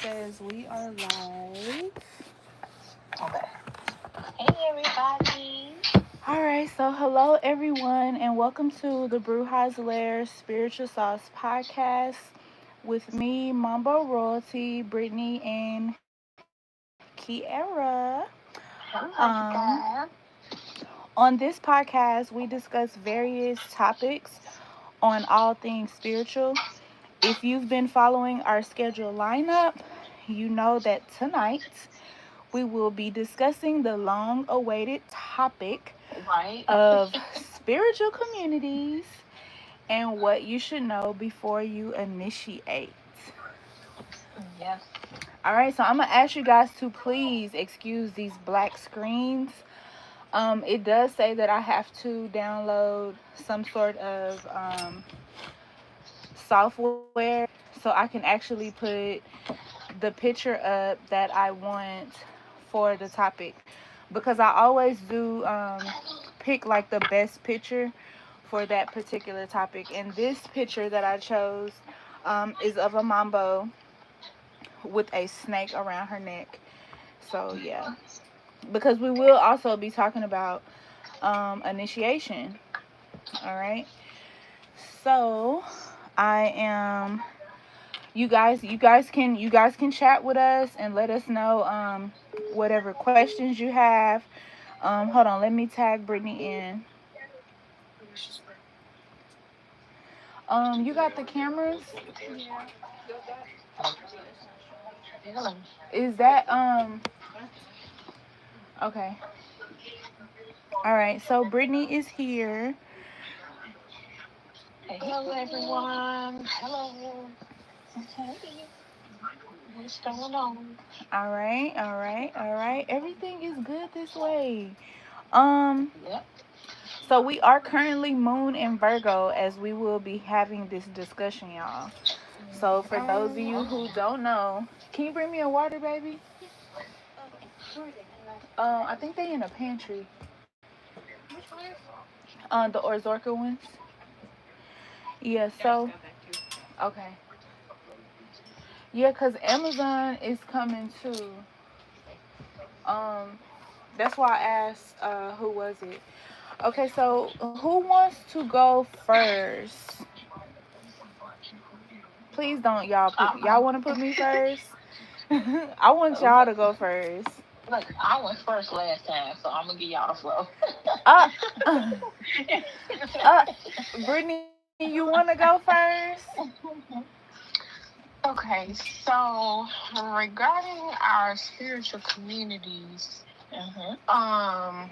says we are live. Okay. Hey, everybody. All right, so hello everyone, and welcome to the Brujas Lair Spiritual Sauce podcast with me, Mambo Royalty, Brittany, and Kiera. Hello, Um, guys. on this podcast, we discuss various topics on all things spiritual. If you've been following our schedule lineup, you know that tonight we will be discussing the long awaited topic Right? of spiritual communities and what you should know before you initiate. Yes. All right, so I'm gonna ask you guys to please excuse these black screens. It does say that I have to download some sort of software so I can actually put the picture up that I want for the topic, because I always do pick like the best picture for that particular topic. And this picture that I chose is of a mambo with a snake around her neck. So yeah, because we will also be talking about initiation. All right. So I am. You guys can chat with us and let us know whatever questions you have. Hold on, let me tag Brittany in. You got the cameras? Hello. Is that okay? All right. So Brittany is here. Hello, everyone. Hello. Okay. What's going on? All right. All right. All right. Everything is good this way. Um. Yep. So we are currently Moon in Virgo as we will be having this discussion, y'all. So for those of you who Okay. don't know, can you bring me a water, baby? I think they in a pantry. The Orzorka ones. Yeah. So okay. Yeah, cause Amazon is coming too. Um, that's why I asked. Who was it? Okay. So who wants to go first? Please don't y'all put. Y'all want to put me first? I want y'all Look, to go first. look, I went first last time, so I'm going to give y'all the flow. Uh, uh, uh, Brittany, you want to go first? Okay, so regarding our spiritual communities, um,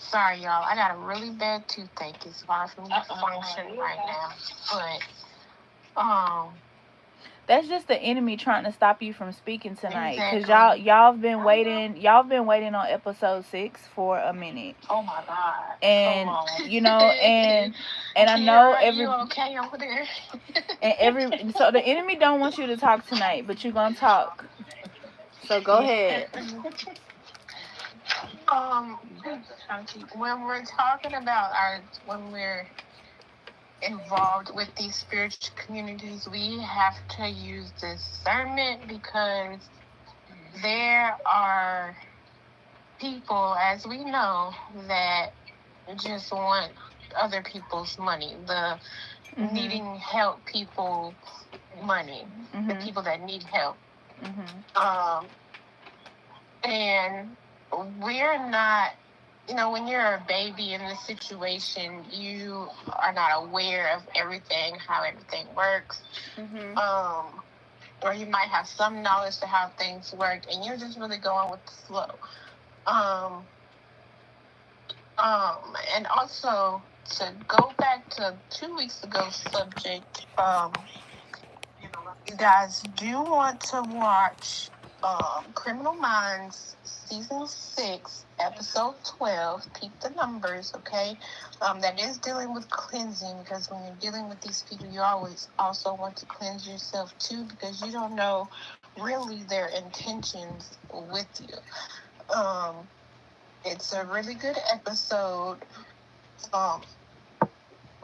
sorry, y'all. I got a really bad toothache. It's hard for me to function right now. But That's just the enemy trying to stop you from speaking tonight, cause exactly. y'all been waiting on episode 6 for a minute, Oh my God. and Come on. you know, and I know Kiara, you okay over there? so the enemy don't want you to talk tonight, but you gonna talk. So go ahead. um, when we're talking about when we're involved with these spiritual communities, we have to use discernment because there are people, as we know, that just want other people's money, the needing help people money, the people that need help. And we're not, when you're a baby in the situation, you are not aware of everything, how everything works. Or you might have some knowledge to how things work, and you're just really going with the flow. And also to go back to 2 weeks ago's subject, you guys do want to watch Criminal Minds season 6, episode 12. Peep the numbers, okay? That is dealing with cleansing, because when you're dealing with these people, you always also want to cleanse yourself too, because you don't know really their intentions with you. It's a really good episode.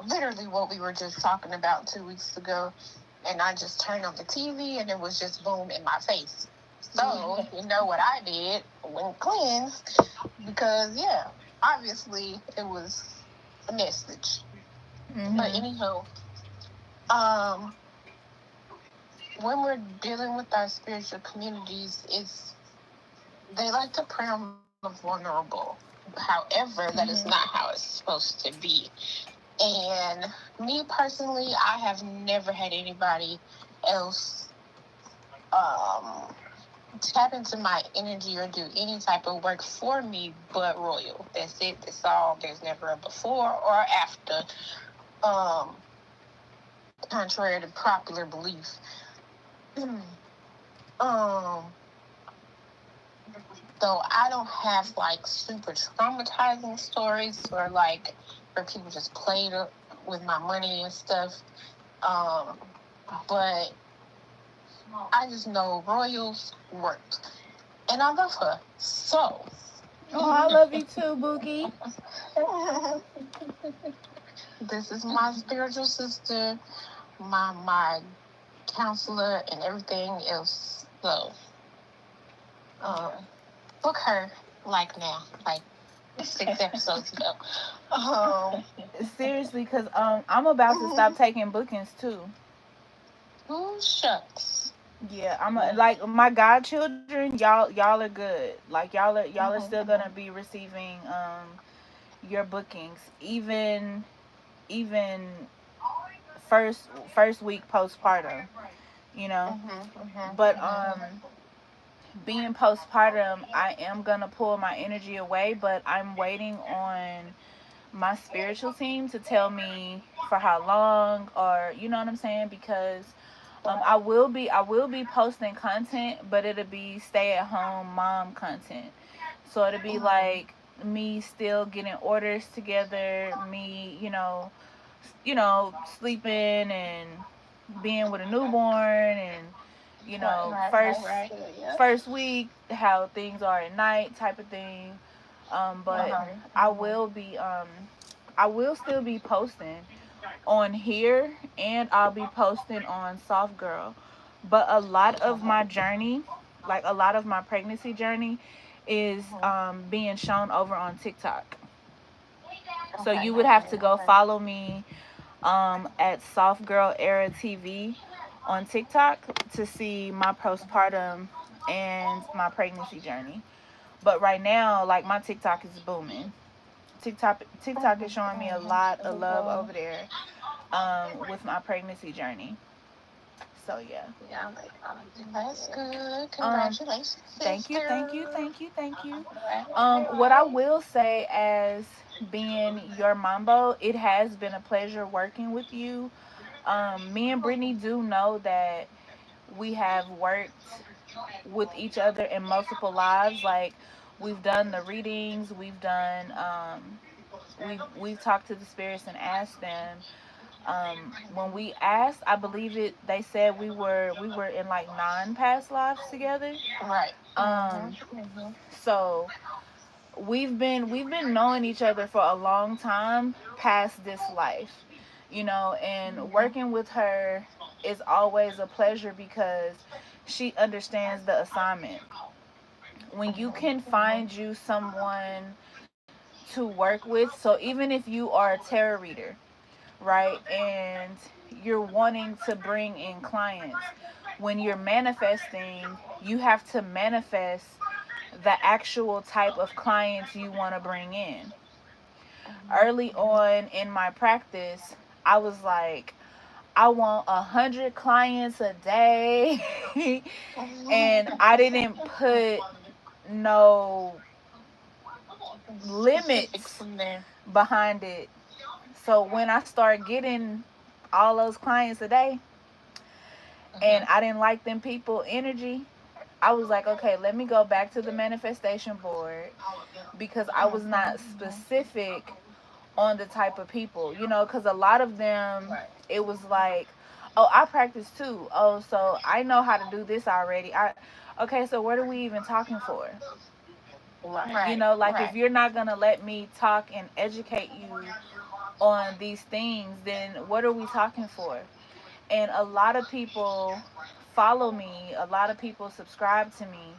literally what we were just talking about 2 weeks ago. And I just turned on the TV and it was just boom in my face. So, you know what I did? Went cleansed because, yeah, obviously it was a message. But Mhm. anyhow, um, when we're dealing with our spiritual communities, they like to prey on the vulnerable. However, that is not how it's supposed to be. And me personally, I have never had anybody else um, tap into my energy or do any type of work for me but Royal. That's it. That's all. There's never a before or after. Um, Contrary to popular belief. um, So I don't have like super traumatizing stories or like where people just played with my money and stuff. Um, but I just know Royals worked, and I love her. So Oh, I love you too, Bookie. this is my spiritual sister, my counselor, and everything else. So um, book her like now, like 6 episodes ago. Um, Seriously, cause I'm about to stop taking bookings too. oh shucks. Yeah, like my godchildren. Y'all are good. Like y'all are still gonna be receiving your bookings, even first week postpartum. You know, but being postpartum, I am gonna pull my energy away, but I'm waiting on my spiritual team to tell me for how long, or you know what I'm saying, because I will be posting content, but it'll be stay at home mom content. So it'll be like me still getting orders together, me, sleeping and being with a newborn, and first week how things are at night type of thing. But I will be I will still be posting on here, and I'll be posting on Soft Girl. But a lot of my journey, like a lot of my pregnancy journey, is being shown over on TikTok. So you would have to go follow me at Soft Girl Era TV on TikTok to see my postpartum and my pregnancy journey. But right now, like my TikTok is booming. TikTok is showing me a lot of love over there with my pregnancy journey. So yeah. Yeah, that's good. Um, Congratulations, thank you, thank you, sister. thank you, thank you. What I will say as being your mambo, it has been a pleasure working with you. Me and Brittany do know that we have worked with each other in multiple lives. Like we've done the readings, we've talked to the spirits and asked them. When we asked, I believe it. They said we were in like 9 past lives together. Right. Um, so we've been knowing each other for a long time past this life, and working with her is always a pleasure because she understands the assignment. When you can find you someone to work with, so even if you are a tarot reader, right, and you're wanting to bring in clients, when you're manifesting, you have to manifest the actual type of clients you want to bring in. Early on in my practice, I was like, I want 100 clients a day. And I didn't put no Specifics limits in there. behind it. So when I started getting all those clients a day and I didn't like them people energy, I was like, okay, let me go back to the manifestation board because I was not specific on the type of people, because a lot of them, it was like, oh, I practice too. Oh, so I know how to do this already. Okay, so what are we even talking for? Right. Like if you're not going to let me talk and educate you on these things, then what are we talking for? And a lot of people follow me, a lot of people subscribe to me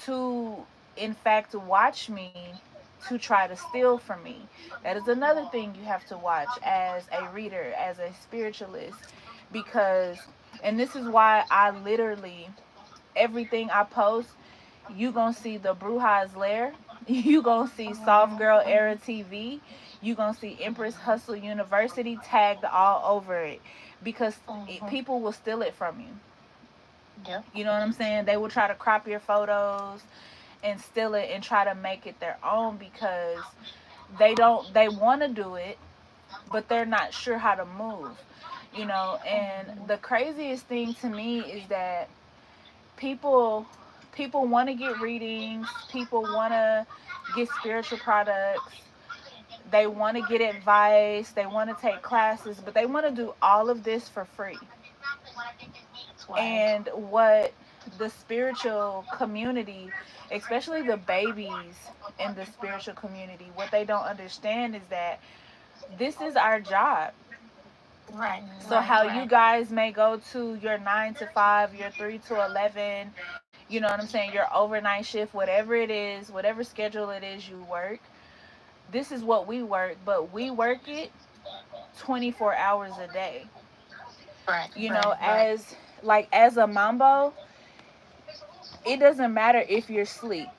to, in fact, watch me to try to steal from me. That is another thing you have to watch as a reader, as a spiritualist, because, and this is why I literally, everything I post, you gonna see the Brujas Lair, you gonna see Soft Girl Era TV, you gonna see Empress Hustle University tagged all over it, because people will steal it from you. Yep. You know what I'm saying? They will try to crop your photos and steal it and try to make it their own, because they want to do it, but they're not sure how to move. And the craziest thing to me is that people people want to get readings, people want to get spiritual products, they want to get advice, they want to take classes, but they want to do all of this for free. And what the spiritual community, especially the babies in the spiritual community, what they don't understand is that this is our job. Right. So how you guys may go to your 9 to 5, your 3 to 11, you know what I'm saying, your overnight shift, whatever it is, whatever schedule it is you work, this is what we work, but we work it 24 hours a day. Right. As as a mambo, it doesn't matter if you're asleep.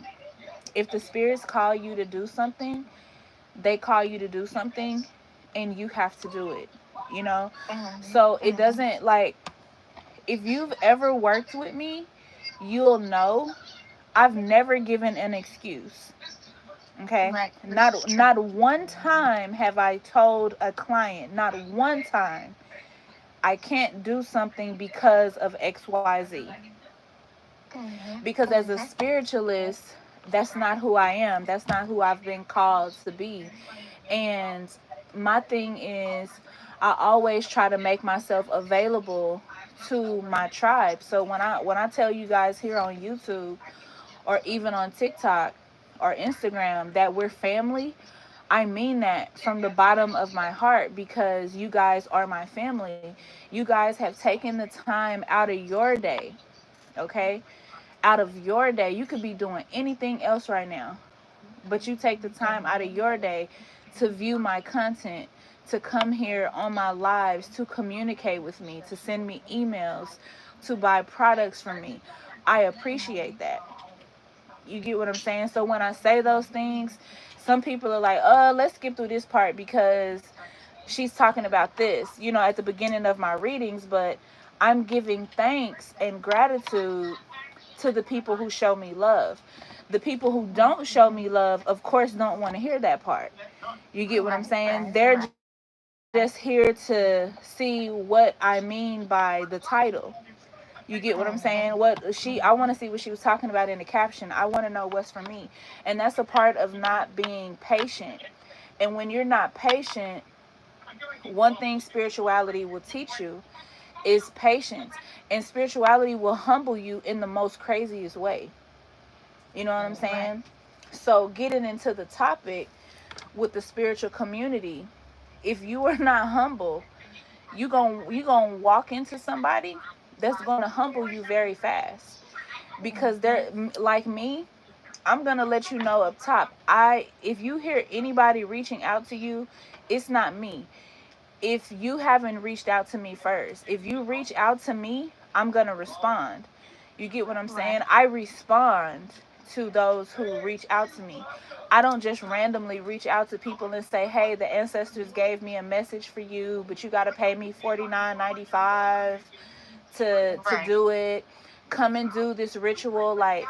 If the spirits call you to do something, they call you to do something, and you have to do it. You know, so it doesn't, like, if you've ever worked with me, you'll know I've never given an excuse. Okay, Right. not one time have I told a client, not one time, I can't do something because of XYZ. Because as a spiritualist, that's not who I am. That's not who I've been called to be. And my thing is, I always try to make myself available to my tribe. So when I tell you guys here on YouTube or even on TikTok or Instagram that we're family, I mean that from the bottom of my heart, because you guys are my family. You guys have taken the time out of your day, okay? Out of your day. You could be doing anything else right now, but you take the time out of your day to view my content, to come here on my lives, to communicate with me, to send me emails, to buy products from me. I appreciate that. You get what I'm saying? So when I say those things, some people are like, let's skip through this part because she's talking about this, at the beginning of my readings, but I'm giving thanks and gratitude to the people who show me love. The people who don't show me love, of course, don't want to hear that part. You get what I'm saying? They're just here to see what I mean by the title. You get what I'm saying? I want to see what she was talking about in the caption. I want to know what's for me. And that's a part of not being patient. And when you're not patient, one thing spirituality will teach you is patience. And spirituality will humble you in the most craziest way. You know what I'm saying? So getting into the topic with the spiritual community, if you are not humble, you gonna walk into somebody that's gonna humble you very fast, because they're like me. I'm gonna let you know up top. If you hear anybody reaching out to you, it's not me. If you haven't reached out to me first, if you reach out to me, I'm gonna respond. You get what I'm saying? I respond to those who reach out to me. I don't just randomly reach out to people and say, hey, the ancestors gave me a message for you, but you got to pay me $49.95 to do it. Come and do this ritual. Like,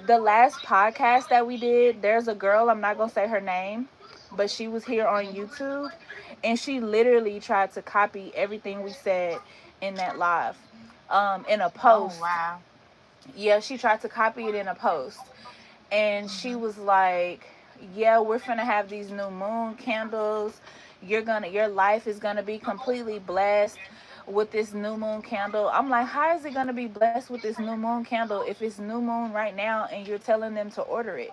the last podcast that we did, there's a girl, I'm not going to say her name, but she was here on YouTube, and she literally tried to copy everything we said in that live, in a post. Oh, wow. Yeah, she tried to copy it in a post. And she was like, yeah, we're finna have these new moon candles. Your life is gonna be completely blessed with this new moon candle. I'm like, how is it gonna be blessed with this new moon candle if it's new moon right now and you're telling them to order it?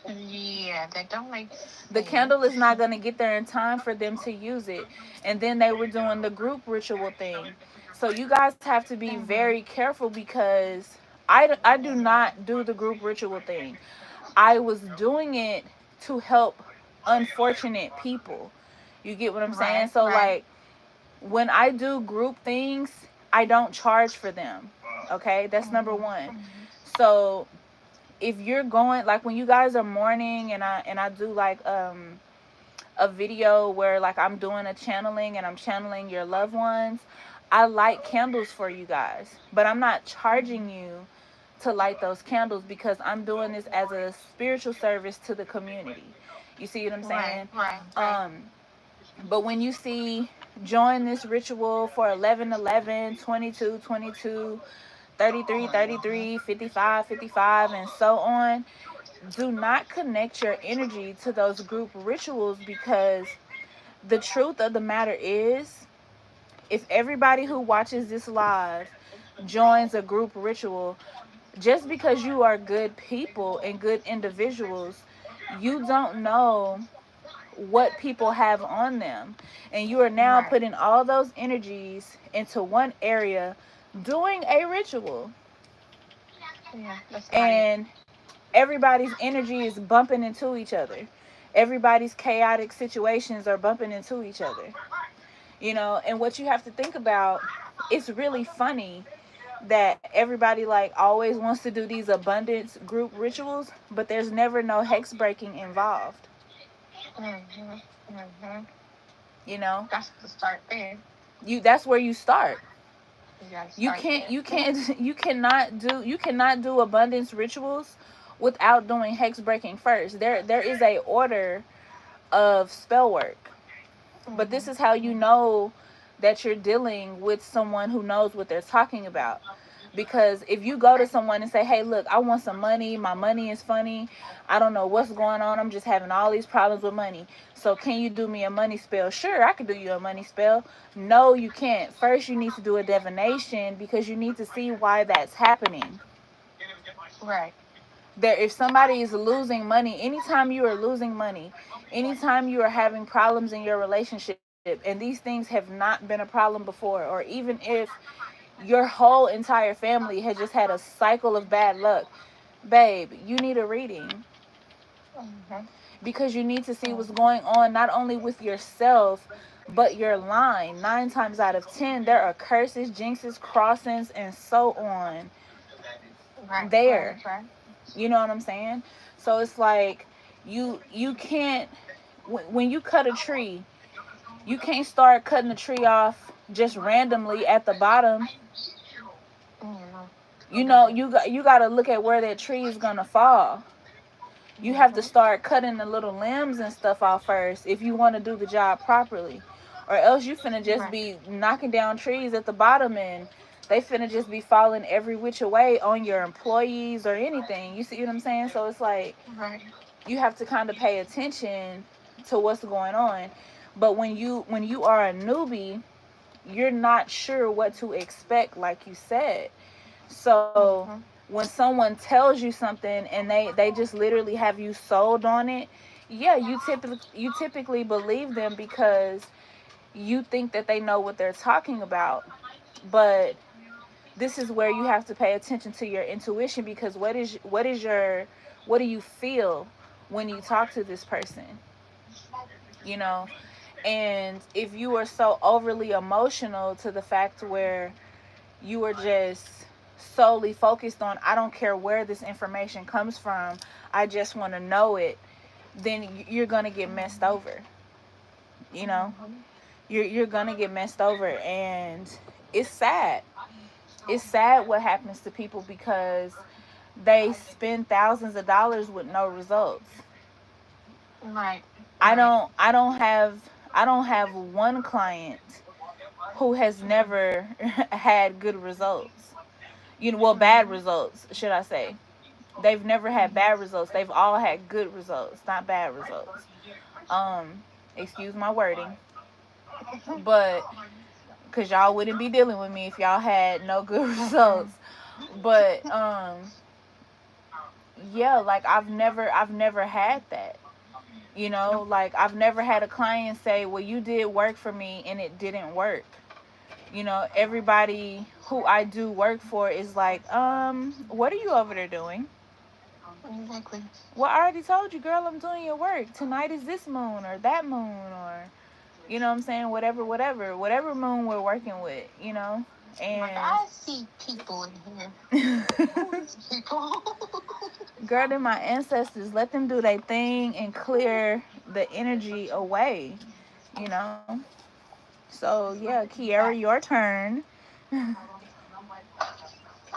Yeah, that don't make The sense. candle is not going to get there in time for them to use it. And then they were doing the group ritual thing. So you guys have to be Mm-hmm. very careful because I do not do the group ritual thing. I was doing it to help unfortunate people. You get what I'm saying? Right, So, right. like, when I do group things, I don't charge for them. Okay? That's number Mm-hmm. one. Mm-hmm. So, if you're going, like, when you guys are mourning and I do like a video where like I'm doing a channeling and I'm channeling your loved ones, I light candles for you guys. But I'm not charging Mm-hmm. you to light those candles because I'm doing this as a spiritual service to the community. You see what I'm Right, saying? right, right. Um but when you see join this ritual for 11:11, 22:22, 33:33, 55:55 and so on, do not connect your energy to those group rituals because the truth of the matter is, if everybody who watches this live joins a group ritual, just because you are good people and good individuals, you don't know what people have on them. And you are now Right. putting all those energies into one area doing a ritual. Yeah, that's not it. And everybody's energy is bumping into each other. Everybody's chaotic situations are bumping into each other. And what you have to think about, it's really funny that everybody like always wants to do these abundance group rituals, but there's never no hex breaking involved. Mm-hmm. Mm-hmm. you know That's the start there. that's where you start. You gotta you start can't there. you can't you cannot do abundance rituals without doing hex breaking first. There is a order of spell work. But this Mm-hmm. is how you know that you're dealing with someone who knows what they're talking about. Because if you go to Right. someone and say, hey, look, I want some money, my money is funny, I don't know what's going on, I'm just having all these problems with money, so can you do me a money spell? Sure, I could do you a money spell. No, you can't. First, you need to do a divination because you need to see why that's happening. Right. There, if somebody is losing money, anytime you are losing money, anytime you are having problems in your relationship, and these things have not been a problem before, or even if your whole entire family had just had a cycle of bad luck, babe, you need a reading Mm-hmm. because you need to see what's Mm-hmm. going on not only with yourself but your line. 9 times out of 10 there are curses, jinxes, crossings, and so on Right. Right. there. Right. You know what I'm saying? So it's like you can't, when you cut a tree, you can't start cutting the tree off just randomly at the bottom. Mm-hmm. You know, you got to look at where that tree is going to fall. You have to Mm-hmm. start cutting the little limbs and stuff off first if you want to do the job properly. Or else you finna just Right. be knocking down trees at the bottom, and they finna just be falling every which way on your employees or anything. You see what I'm saying? So it's like Right. you have to kind of pay attention to what's going on. But when you are a newbie, you're not sure what to expect, like you said. So Mm-hmm. when someone tells you something and they just literally have you sold on it, yeah, you typically believe them because you think that they know what they're talking about. But this is where you have to pay attention to your intuition, because what do you feel when you talk to this person? you know and if you are so overly emotional to the fact where you are just solely focused on, I don't care where this information comes from, I just want to know it, then you're going to get messed Mm-hmm. over. you know Mm-hmm. you're going to get messed over. And it's sad. It's sad what happens to people because they spend thousands of dollars with no results. Right. I Right. don't I don't have I don't have one client who has Mm-hmm. never had good results. Well, bad Mm-hmm. results, should I say. They've never had Mm-hmm. bad results. They've all had good results, not bad results. Um, excuse my wording, but because y'all wouldn't be dealing with me if y'all had no good Mm-mm. results. But yeah, like I've never had that. Like I've never had a client say, "Well, you did work for me and it didn't work." Everybody who I do work for is like, what are you over there doing? Exactly. Well, I already told you, girl, I'm doing your work. Tonight is this moon or that moon, or you know what I'm saying, whatever moon we're working with. Like, And I see people in here. Who is people? girl, then my ancestors, let them do their thing and clear the energy away, you know. So yeah, Kiara, your turn.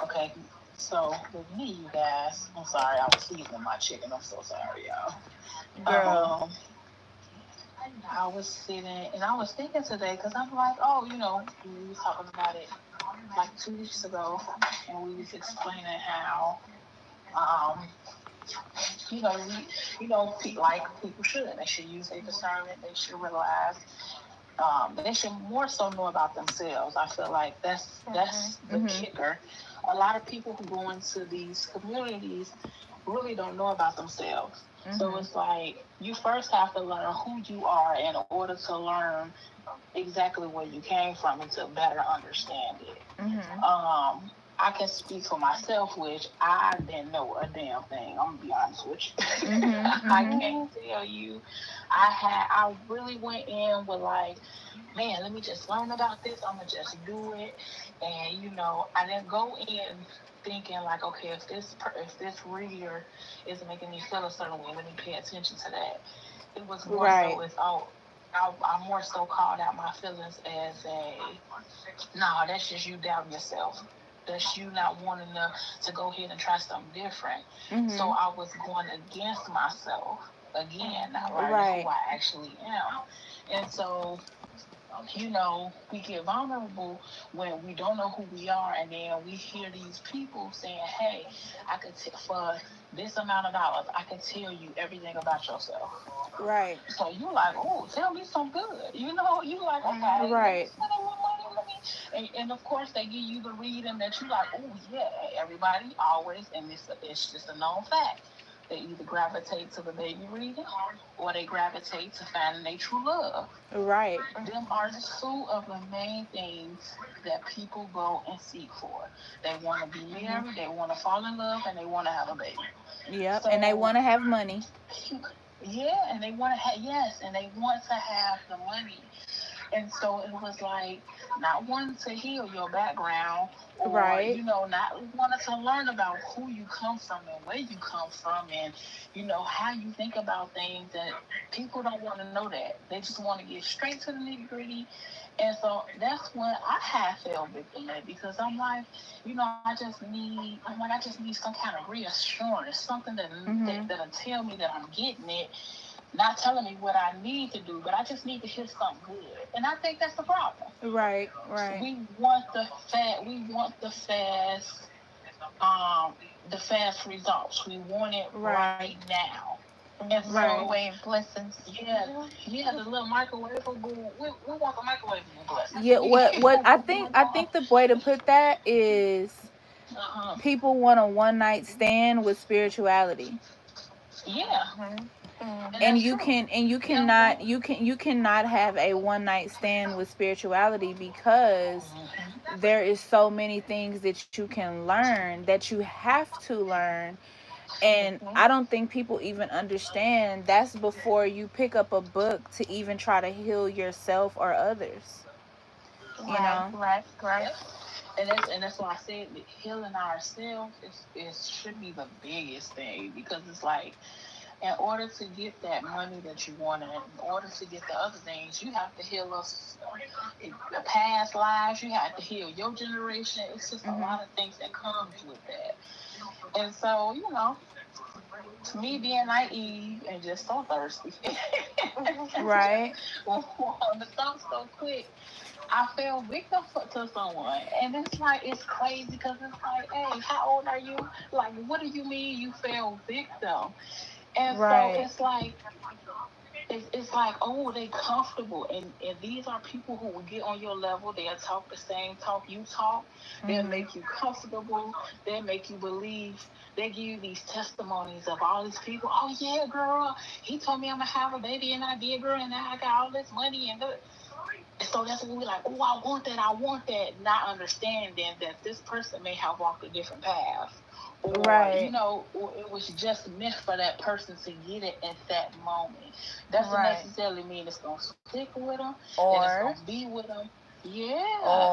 Okay, so with me, you guys, I'm sorry, I was seasoning my chicken. I'm so sorry, y'all. Girl. Um, I was sitting and I was thinking today because I'm like, oh, we was talking about it like 2 weeks ago, and we was explaining how, um, like people should. They should use their discernment. They should realize. They should more so know about themselves. I feel like that's the Mhm. kicker. A lot of people who go into these communities really don't know about themselves. So Mhm. it's like you first have to learn who you are in order to learn exactly where you came from and to better understand it. Mhm. I can speak for myself, which I didn't know a damn thing. I'm gonna be honest with you. Mhm. I Mhm. can't tell you. I really went in with like, man, let me just learn about this. I'm gonna just do it, and I didn't go in thinking like, okay, if this reader is making me feel a certain way, let me pay attention to that. It was more Right. so it's oh. I more so called out my feelings as a no, that's just you doubting yourself. That's you not wanting to go ahead and try something different. So Mhm. I was going against myself again, not learning who Right. I actually am. And so we get vulnerable when we don't know who we are, and then we hear these people saying, "Hey, for this amount of dollars, I can tell you everything about yourself." Right. So you like, "Oh, tell me some good." You like, "Okay, let me Right. spend my money, let me." And of course, they give you the reading that you like. Oh yeah, everybody always, and it's just a known fact. They either gravitate to the baby reading, or they gravitate to finding their true love. Right. Them are two of the main things that people go and seek for. They want to be married, they want to fall in love, and they want to have a baby. Yep. And they So, want to have money. yeah, and they want to have, yes, and they want to have the money. And so it was like not wanting to heal your background, or, Right. not wanting to learn about who you come from and where you come from, and, how you think about things. And people don't want to know that. They just want to get straight to the nitty gritty. And so that's when I have felt victimized, because I'm like, I just need some kind of reassurance, something Mhm. that'll tell me that I'm getting it, not telling me what I need to do, but I just need to hear something good. And I think that's the problem. Right. Right. We want um, the fast results. We want it Right. right now. And Right. so, Microwave blessings. yeah, the little microwavable. We want the microwavable blessings. Yeah. We What I think want I think the way to put that is uh-huh. people want a one night stand with spirituality. Yeah, and And that's you true. can and you Yeah. cannot you cannot have a one night stand with spirituality, because there is so many things that you can learn, that you have to learn. And I don't think people even understand that's before you pick up a book to even try to heal yourself or others, you Right, know. right, right. Yep. And that's why I said that healing ourselves should be the biggest thing, because it's like, in order to get that money that you want, and in order to get the other things, you have to heal us the past lives. You have to heal your generation. It's just a Mhm. lot of things that comes with that. And so, me being naive and just so thirsty, Right. on the stuff so quick, I fell victim to someone. And it's crazy, because it's like, hey, how old are you? Like, what do you mean you fell victim? And so Right. it's like, it's like, oh, they comfortable, and these are people who will get on your level. They'll talk the same talk you talk. They'll Mhm. make you comfortable. They'll make you believe. They give you these testimonies of all these people. Oh yeah, girl, he told me I'm gonna have a baby, and I did, girl, and now I got all this money, and so that's what we're like. Oh, I want that. I want that. Not understanding that this person may have walked a different path, or Right. or it was just meant for that person to get it at that moment. Doesn't Right. necessarily mean it's gonna stick with them, that it's gonna Or be with them. Yeah,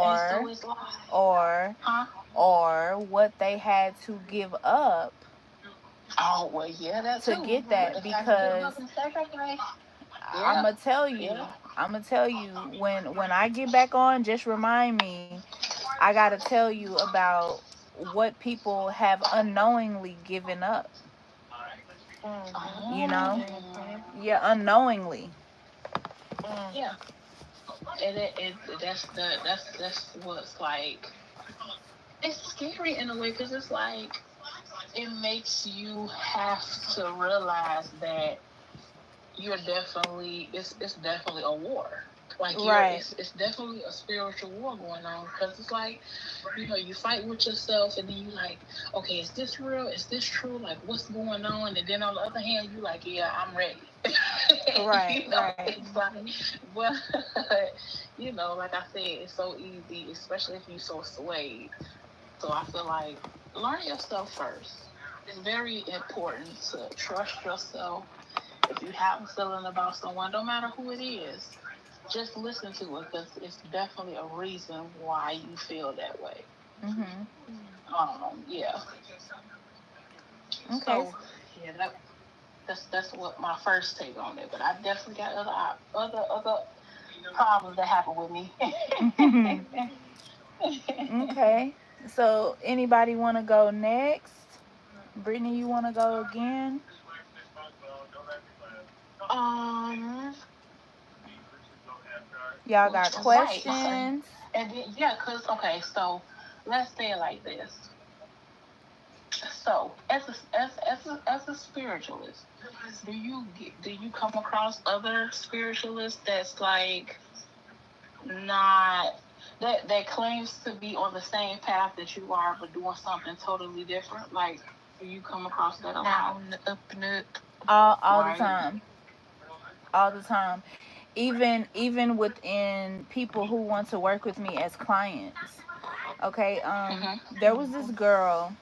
and so or it's like, or huh? or what they had to give up Oh well, yeah, that to too. get What that, they have to give because up and sacrifice. I'm Yeah, gonna tell yeah. you, when I get back on, just remind me. I gotta tell you about what people have unknowingly given up. You Oh, know, yeah, unknowingly. yeah. And that's what's like. It's scary in a way because it's like it makes you have to realize that it's definitely a war. Like Right. it's definitely a spiritual war going on because it's like, you fight with yourself and then you like, okay, is this real? Is this true? Like, what's going on? And then on the other hand, you like, yeah, I'm ready. Right. Right. It's like, but like I said, it's so easy, especially if you're so swayed. So I feel like learn yourself first. It's very important to trust yourself. If you have a feeling about someone, no matter who it is, just listen to it because it's definitely a reason why you feel that way. Mhm. Yeah. Okay. So yeah, that's what my first take on it. But I definitely got other problems that happen with me. Okay. So anybody want to go next? Brittany, you want to go again? um, Y'all got right. questions? And then, yeah, cause okay, so let's say it like this. So, as a spiritualist, do you come across other spiritualists that's like not that claims to be on the same path that you are, but doing something totally different? Like, do you come across that a lot? Nope. All the Right. time. All the time. Even within people who want to work with me as clients. Okay. Mhm. There was this girl,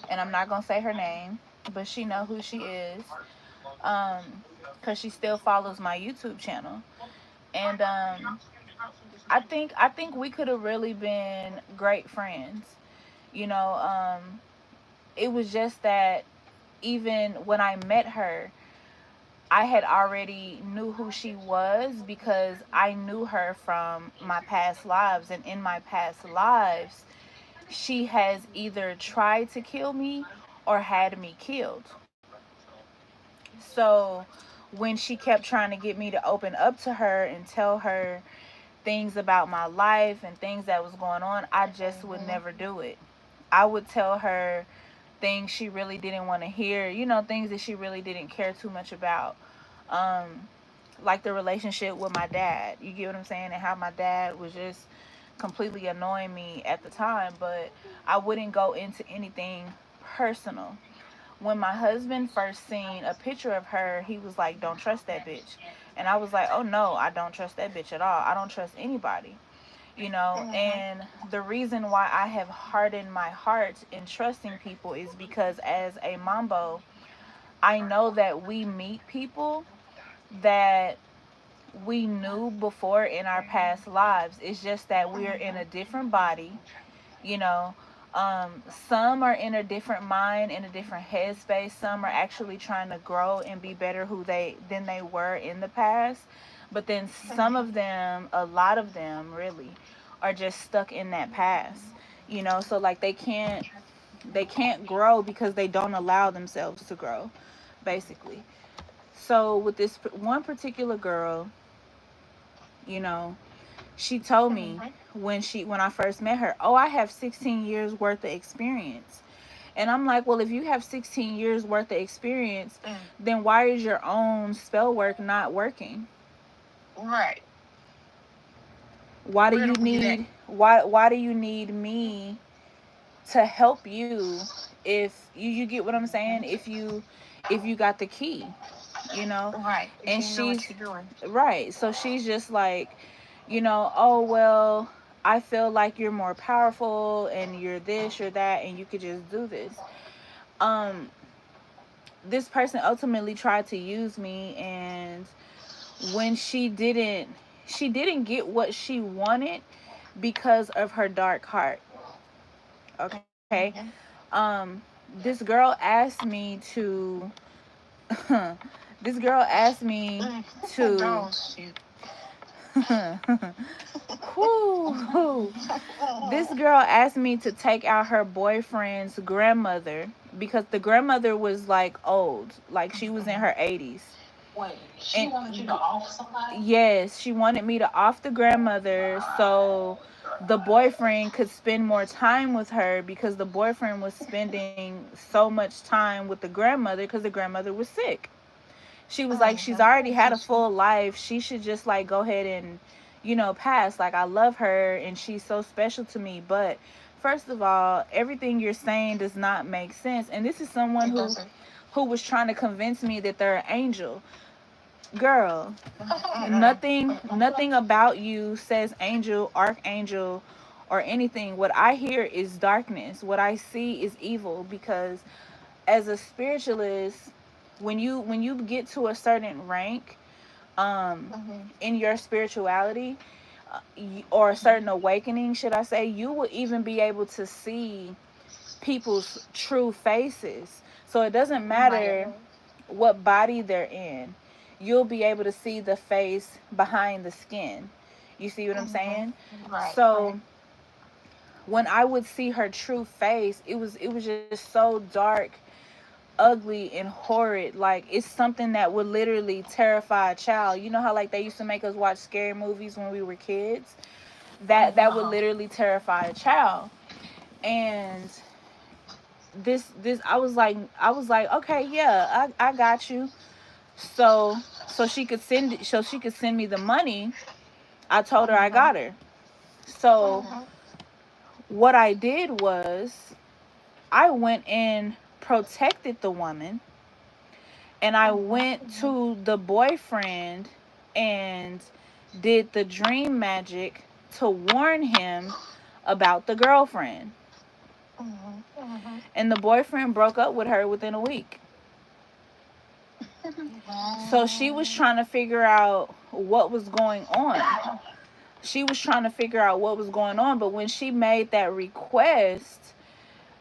and I'm not gonna say her name, but she know who she is. Because she still follows my YouTube channel, and I think we could have really been great friends. You know, it was just that even when I met her, I had already knew who she was because I knew her from my past lives, and in my past lives, she has either tried to kill me or had me killed. So when she kept trying to get me to open up to her and tell her things about my life and things that was going on, I just would never do it. I would tell her things she really didn't want to hear, things that she really didn't care too much about. Um, like the relationship with my dad. You get what I'm saying? And how my dad was just completely annoying me at the time, but I wouldn't go into anything personal. When my husband first seen a picture of her, he was like, "Don't trust that bitch." And I was like, "Oh no, I don't trust that bitch at all. I don't trust anybody." And the reason why I have hardened my heart in trusting people is because as a mambo, I know that we meet people that we knew before in our past lives. It's just that we're in a different body, you know. Some are in a different mind, in a different headspace. Some are actually trying to grow and be better who they than they were in the past. But then some of them, a lot of them really, are just stuck in that past. So like they can't grow because they don't allow themselves to grow, basically. So with this one particular girl, you know, she told me when I first met her, "Oh, I have 16 years worth of experience." And I'm like, well, if you have 16 years worth of experience, Mm. then why is your own spell work not working? Right. Why do Where you do we get need why do you need me to help you if you get what I'm saying? If you got the key, you know? right? If And you know what she's you're doing. right. So she's just like, oh well, I feel like you're more powerful and you're this, you're that, and you could just do this. Um this person ultimately tried to use me, and when she didn't get what she wanted because of her dark heart. Okay. Mm-hmm. This girl asked me to this girl asked me to Don't shoot. Whew. This girl asked me to take out her boyfriend's grandmother because the grandmother was like old, like she was in her 80s. Wait, she And wanted you to off somebody? yes, she wanted me to off the grandmother so the boyfriend could spend more time with her, because the boyfriend was spending so much time with the grandmother because the grandmother was sick. She was like, she's already had a full life. She should just like go ahead and, pass. Like, I love her and she's so special to me. But first of all, everything you're saying does not make sense. And this is someone It who doesn't. who was trying to convince me that they're an angel. Girl, Mm-mm. nothing about you says angel, archangel, or anything. What I hear is darkness. What I see is evil, because as a spiritualist, when you get to a certain rank, um Mhm. in your spirituality, or a certain awakening, should I say, you will even be able to see people's true faces. So it doesn't Right. matter what body they're in, you'll be able to see the face behind the skin. You see what I'm Mhm. saying? Right. Right. So when I would see her true face, it was just so dark, ugly, and horrid. Like, it's something that would literally terrify a child. You know how like they used to make us watch scary movies when we were kids? That would literally terrify a child. And this I was like, okay, yeah, I got you. So she could send me the money. I told her I Mhm. got her. So Mhm. what I did was I went and protected the woman, and I Mhm. went to the boyfriend and did the dream magic to warn him about the girlfriend. Mhm. Mhm. And the boyfriend broke up with her within a week. So she was trying to figure out what was going on. She was trying to figure out what was going on, but when she made that request,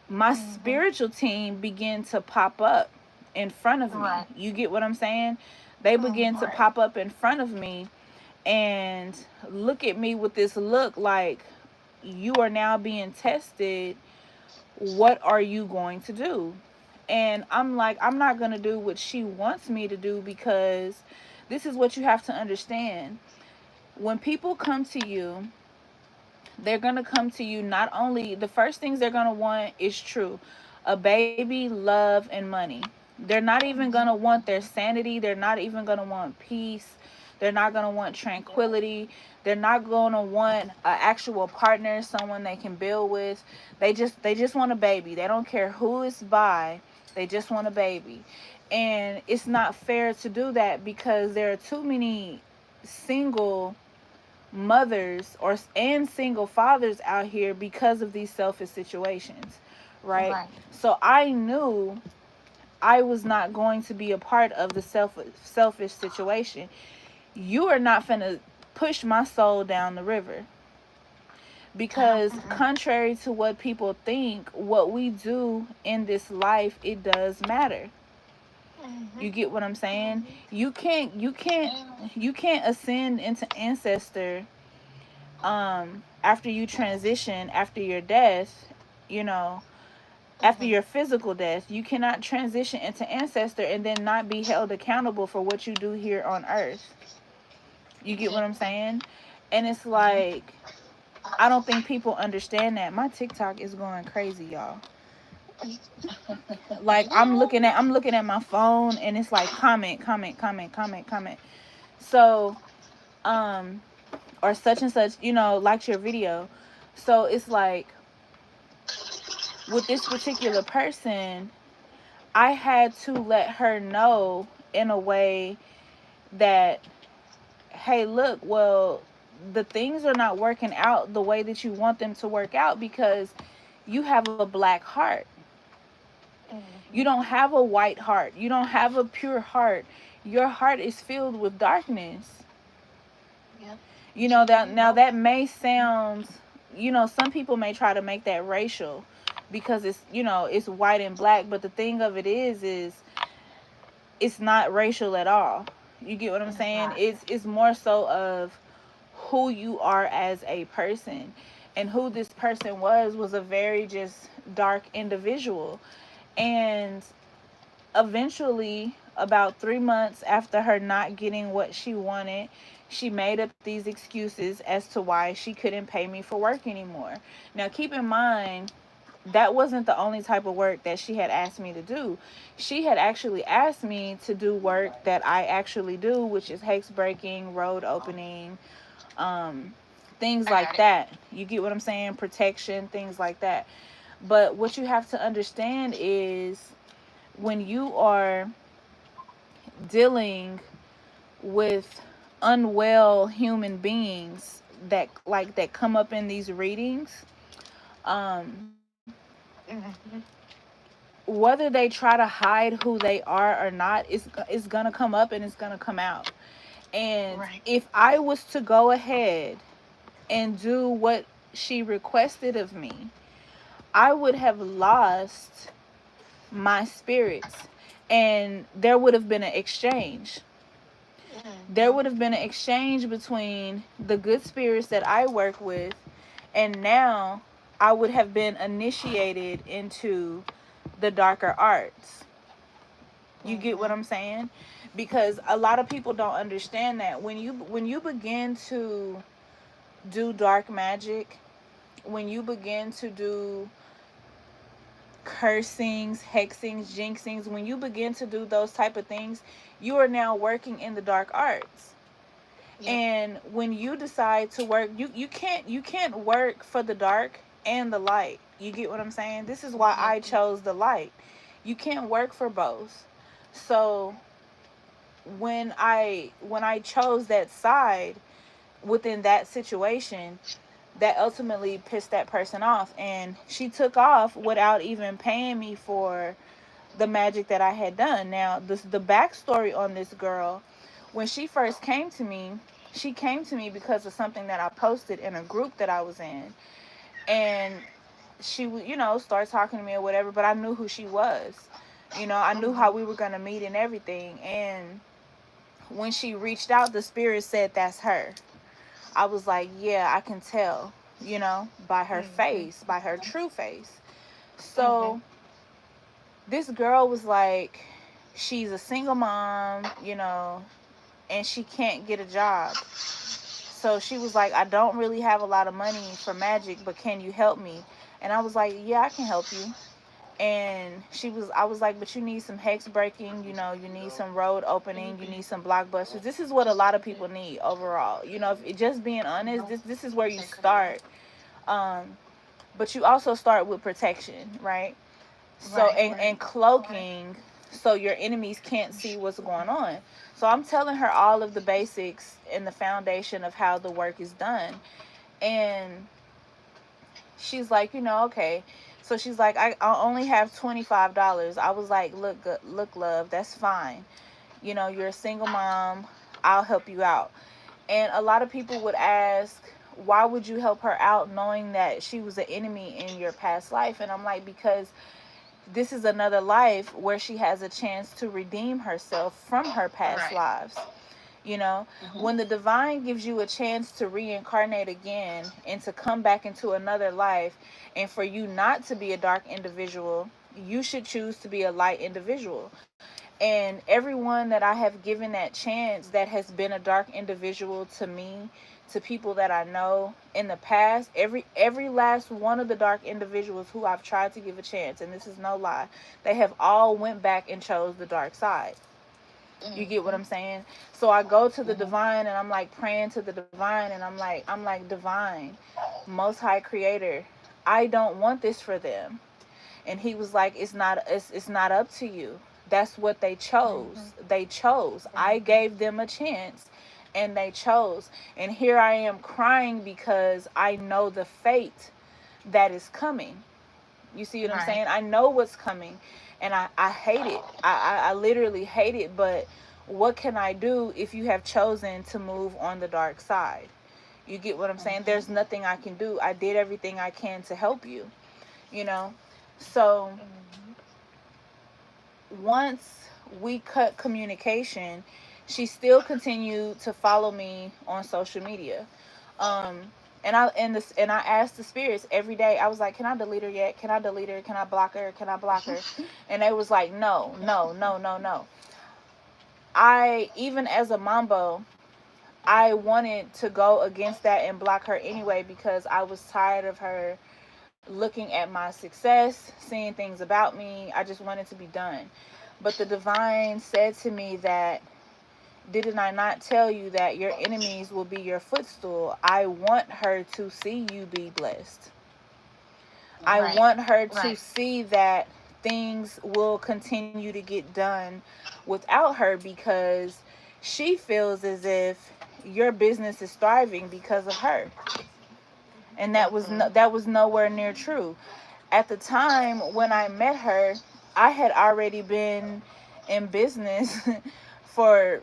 my Mhm. spiritual team began to pop up in front of me. Right. You get what I'm saying? They began to Mhm. pop up in front of me and look at me with this look like, you are now being tested. What are you going to do? And I'm like, I'm not going to do what she wants me to do, because this is what you have to understand. When people come to you, they're going to come to you, not only the first things they're going to want is true: a baby, love, and money. They're not even going to Mhm. want their sanity. They're not even going to want peace. They're not going to want tranquility. They're not going to want an actual partner, someone they can build with. They just want a baby. They don't care who it's by. They just want a baby. And it's not fair to do that, because there are too many single mothers and single fathers out here because of these selfish situations, right? Right. So I knew I was not going to be a part of the selfish situation. You are not finna push my soul down the river, because Mhm. contrary to what people think, what we do in this life, it does matter. You Mhm. get what I'm saying? Mhm. You can't ascend into ancestor after you transition, after your death, you know after Mhm. your physical death. You cannot transition into ancestor and then not be held accountable for what you do here on earth. You get what I'm Exactly. saying? And it's Mhm. like, I don't think people understand that. My TikTok is going crazy, y'all. Like I'm looking at my phone and it's like comment, comment, comment, comment, comment. So, um, or such and such, likes your video. So it's like with this particular person, I had to let her know in a way that, hey, look, well, the things are not working out the way that you want them to work out because you have a black heart. You Mhm. don't have a white heart. You don't have a pure heart. Your heart is filled with darkness. Yep. That We now both. that may sound, some people may try to make that racial because it's white and black, but the thing of it is it's not racial at all. You get what I'm It's saying? not. It's more so of who you are as a person. And who this person was a very just dark individual. And eventually, about 3 months after her not getting what she wanted, she made up these excuses as to why she couldn't pay me for work anymore. Now, keep in mind, that wasn't the only type of work that she had asked me to do. She had actually asked me to do work that I actually do, which is hex breaking, road opening, um, things I got like it. that. You get what I'm saying? Protection, things like that. But what you have to understand is when you are dealing with unwell human beings that come up in these readings, um, Mhm. whether they try to hide who they are or not, it's gonna come up and it's gonna come out. And Right. if I was to go ahead and do what she requested of me, I would have lost my spirits, and there would have been an exchange. There Mhm. would have been an exchange between the good spirits that I work with, and now I would have been initiated into the darker arts. You get what Mhm. I'm saying? Because a lot of people don't understand that when you begin to do dark magic, when you begin to do cursings, hexings, jinxings, when you begin to do those type of things, you are now working in the dark arts. Yep. And when you decide to work, you can't work for the dark and the light. You get what I'm saying? This is why I Mhm. chose the light. You can't work for both. So when I chose that side within that situation, that ultimately pissed that person off, and she took off without even paying me for the magic that I had done. Now, the backstory on this girl, when she first came to me, she came to me because of something that I posted in a group that I was in, and she would, start talking to me or whatever. But I knew who she was. I knew how Mhm. we were gonna meet and everything. And when she reached out, the spirit said, "That's her." I was like, "Yeah, I can tell." By her Mhm. face, by her true face. Mhm. So this girl was like, she's a single mom, and she can't get a job. So she was like, "I don't really have a lot of money for magic, but can you help me?" And I was like, "Yeah, I can help you." And I was like, "But you need some hex breaking, you need some road opening, you need some blockbusters." This is what a lot of people need overall. If just being honest, this is where you start. Um, but you also start with protection, right? So Right. and cloaking, so your enemies can't see what's going on. So I'm telling her all of the basics and the foundation of how the work is done. And she's like, okay. So she's like, I only have $25. I was like, look, love, that's fine. You're a single mom. I'll help you out. And a lot of people would ask, why would you help her out knowing that she was an enemy in your past life? And I'm like, because this is another life where she has a chance to redeem herself from her past Right. lives. When the divine gives you a chance to reincarnate again and to come back into another life, and for you not to be a dark individual, you should choose to be a light individual. And everyone that I have given that chance that has been a dark individual to me, to people that I know in the past, every last one of the dark individuals who I've tried to give a chance, and this is no lie, they have all went back and chose the dark side. You get what I'm saying? So I go to the divine and I'm like praying to the divine, and I'm like divine, most high creator, I don't want this for them. And he was like, it's not up to you. That's what they chose. They chose. I gave them a chance and they chose. And here I am crying because I know the fate that is coming. You see what I'm saying? I know what's coming, and I hate it. I literally hate it, but what can I do if you have chosen to move on the dark side? You get what I'm saying? There's nothing I can do. I did everything I can to help you, you know? So once we cut communication, she still continued to follow me on social media. And I asked the spirits every day. I was like, can I delete her yet? Can I delete her? Can I block her? Can I block her? And they was like, no, no, no, no, no. I, even as a mambo, I wanted to go against that and block her anyway, because I was tired of her looking at my success, seeing things about me. I just wanted to be done. But the divine said to me that, didn't I not tell you that your enemies will be your footstool? I want her to see you be blessed. I want her to see that things will continue to get done without her, because she feels as if your business is thriving because of her. And that was nowhere near true. At the time when I met her, I had already been in business for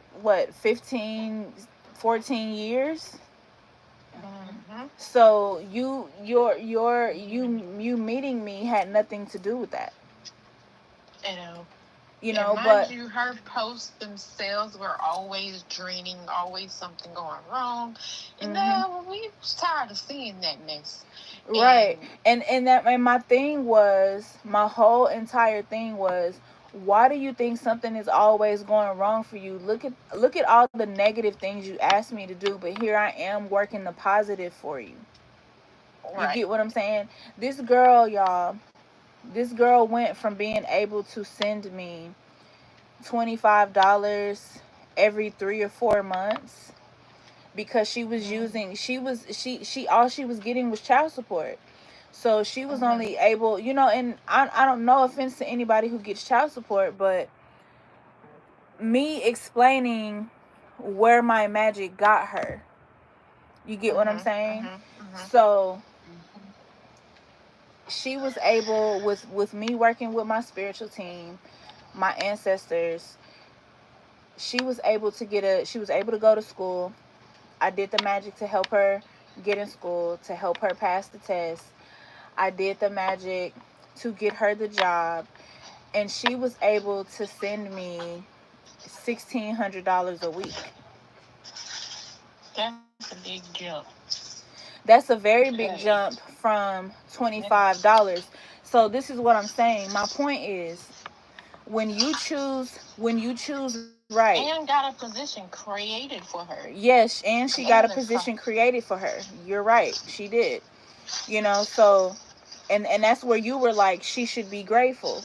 15, 14 years. So you meeting me had nothing to do with that. You know, but you, her posts themselves were always draining, always something going wrong. You know, we was tired of seeing that mess. Right. And my thing was, my whole entire thing was, why do you think something is always going wrong for you? Look at all the negative things you asked me to do, but here I am working the positive for you. You get what I'm saying? This girl, y'all, went from being able to send me $25 every 3 or 4 months, because she was using, all she was getting was child support. So she was only able, you know, and I don't, no offense to anybody who gets child support, but me explaining where my magic got her, you get what I'm saying? So she was able, with me working with my spiritual team, my ancestors, she was able to go to school. I did the magic to help her get in school, to help her pass the test. I did the magic to get her the job, and she was able to send me $1,600 a week. That's a big jump. That's a very big jump from $25. So this is what I'm saying. My point is, when you choose right. And got a position created for her. Yes, and she got a position created for her. You're right. She did. You know, so and that's where you were like, she should be grateful.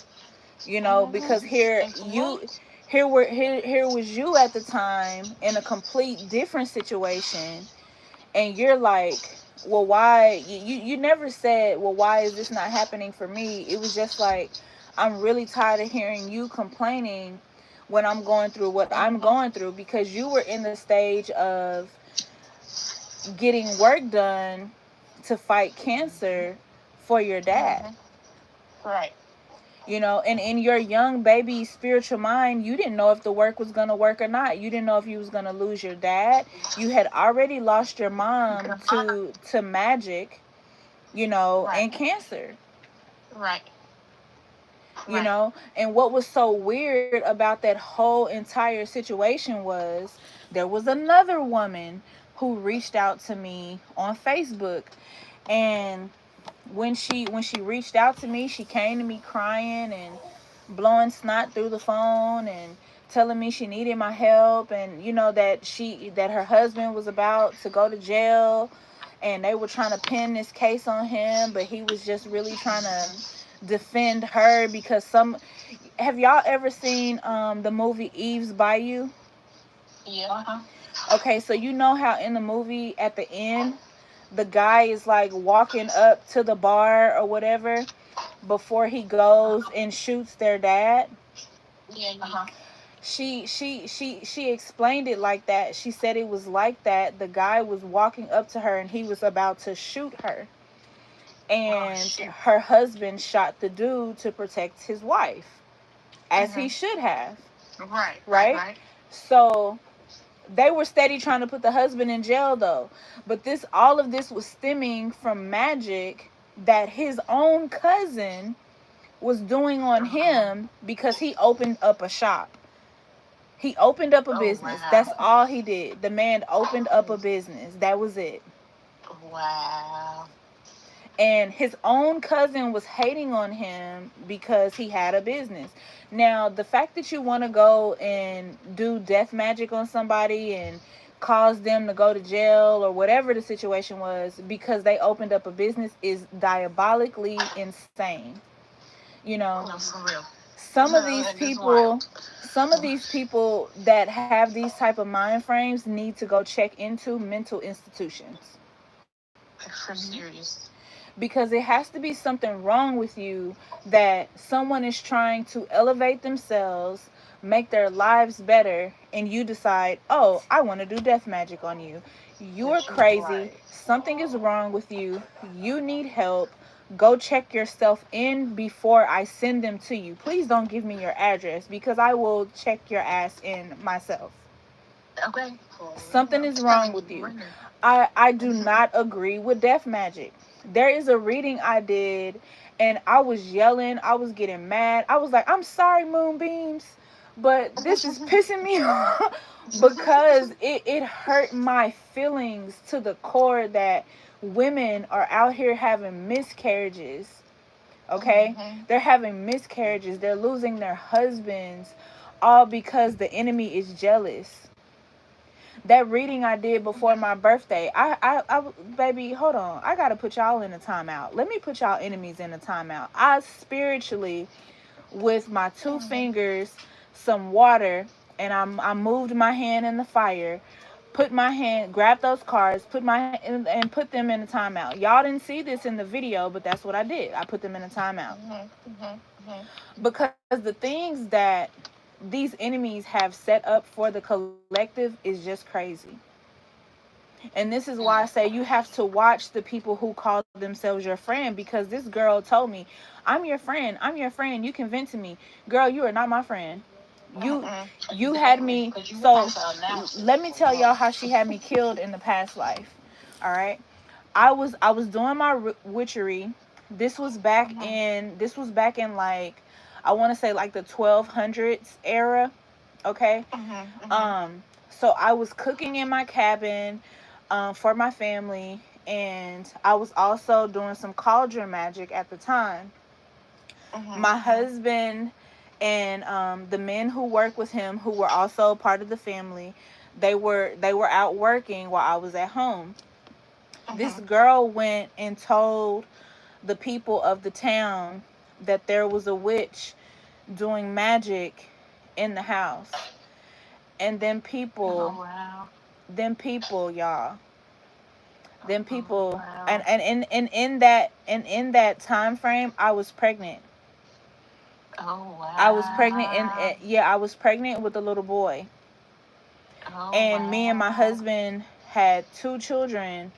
You know, because here was you at the time in a complete different situation, and you're like, well, why you never said, well, why is this not happening for me? It was just like, I'm really tired of hearing you complaining when I'm going through what I'm going through, because you were in the stage of getting work done to fight cancer for your dad. Right. You know, and in your young baby spiritual mind, you didn't know if the work was going to work or not. You didn't know if you was going to lose your dad. You had already lost your mom to magic, you know, and cancer. Right. You know, and what was so weird about that whole entire situation was, there was another woman who reached out to me on Facebook, and when she reached out to me, she came to me crying and blowing snot through the phone and telling me she needed my help, and that her husband was about to go to jail, and they were trying to pin this case on him, but he was just really trying to defend her because have y'all ever seen the movie Eve's Bayou? Yeah. Okay, so you know how in the movie at the end the guy is like walking up to the bar or whatever before he goes and shoots their dad? Yeah. She explained it like that. She said it was like that. The guy was walking up to her and he was about to shoot her. And her husband shot the dude to protect his wife, as he should have. Right? So they were steady trying to put the husband in jail though. But all of this was stemming from magic that his own cousin was doing on him because he opened up a shop. He opened up a business. Wow. That's all he did. The man opened up a business. That was it. Wow. And his own cousin was hating on him because he had a business. Now, the fact that you want to go and do death magic on somebody and cause them to go to jail or whatever the situation was because they opened up a business is diabolically insane. For real. Some of these people that have these type of mind frames need to go check into mental institutions. For serious. Because it has to be something wrong with you that someone is trying to elevate themselves, make their lives better, and you decide, oh, I want to do death magic on you. You're crazy. Right. Something is wrong with you. You need help. Go check yourself in before I send them to you. Please don't give me your address because I will check your ass in myself. Okay. Something is wrong with you. I do not agree with death magic. There is a reading I did and I was yelling. I was getting mad. I was like, I'm sorry, Moonbeams, but this is pissing me off because it hurt my feelings to the core that women are out here having miscarriages. Okay? Mm-hmm. They're having miscarriages. They're losing their husbands all because the enemy is jealous. That reading I did before my birthday, I baby, hold on. I got to put y'all in a timeout. Let me put y'all enemies in a timeout. I spiritually, with my 2 fingers, some water, and I moved my hand in the fire, grabbed those cards, and put them in a timeout. Y'all didn't see this in the video, but that's what I did. I put them in a timeout. Because the things that these enemies have set up for the collective is just crazy. And this is why I say you have to watch the people who call themselves your friend, because this girl told me, I'm your friend. You can vent to me. Girl, you are not my friend. You had me. So let me tell y'all how she had me killed in the past life. All right. I was doing my witchery. This was back in like, I want to say like the 1200s era. Okay. So I was cooking in my cabin for my family, and I was also doing some cauldron magic at the time. My husband and the men who work with him, who were also part of the family, they were out working while I was at home. This girl went and told the people of the town that there was a witch doing magic in the house. And then people, y'all. Then people, and in that time frame, I was pregnant. Oh wow! I was pregnant, I was pregnant with a little boy. And me and my husband had 2 children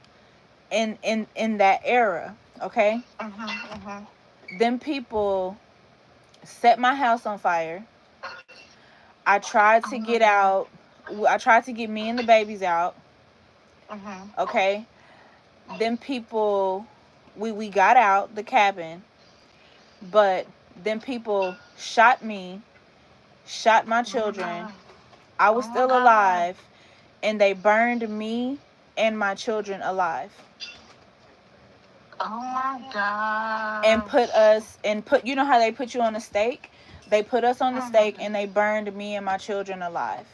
in that era. Okay. Then people set my house on fire. I tried to get out. I tried to get me and the babies out. Okay. Then people, we got out the cabin, but then people shot me, shot my children. I was still alive, and they burned me and my children alive. Oh my God. And put you know how they put you on a stake? They put us on the stake and they burned me and my children alive.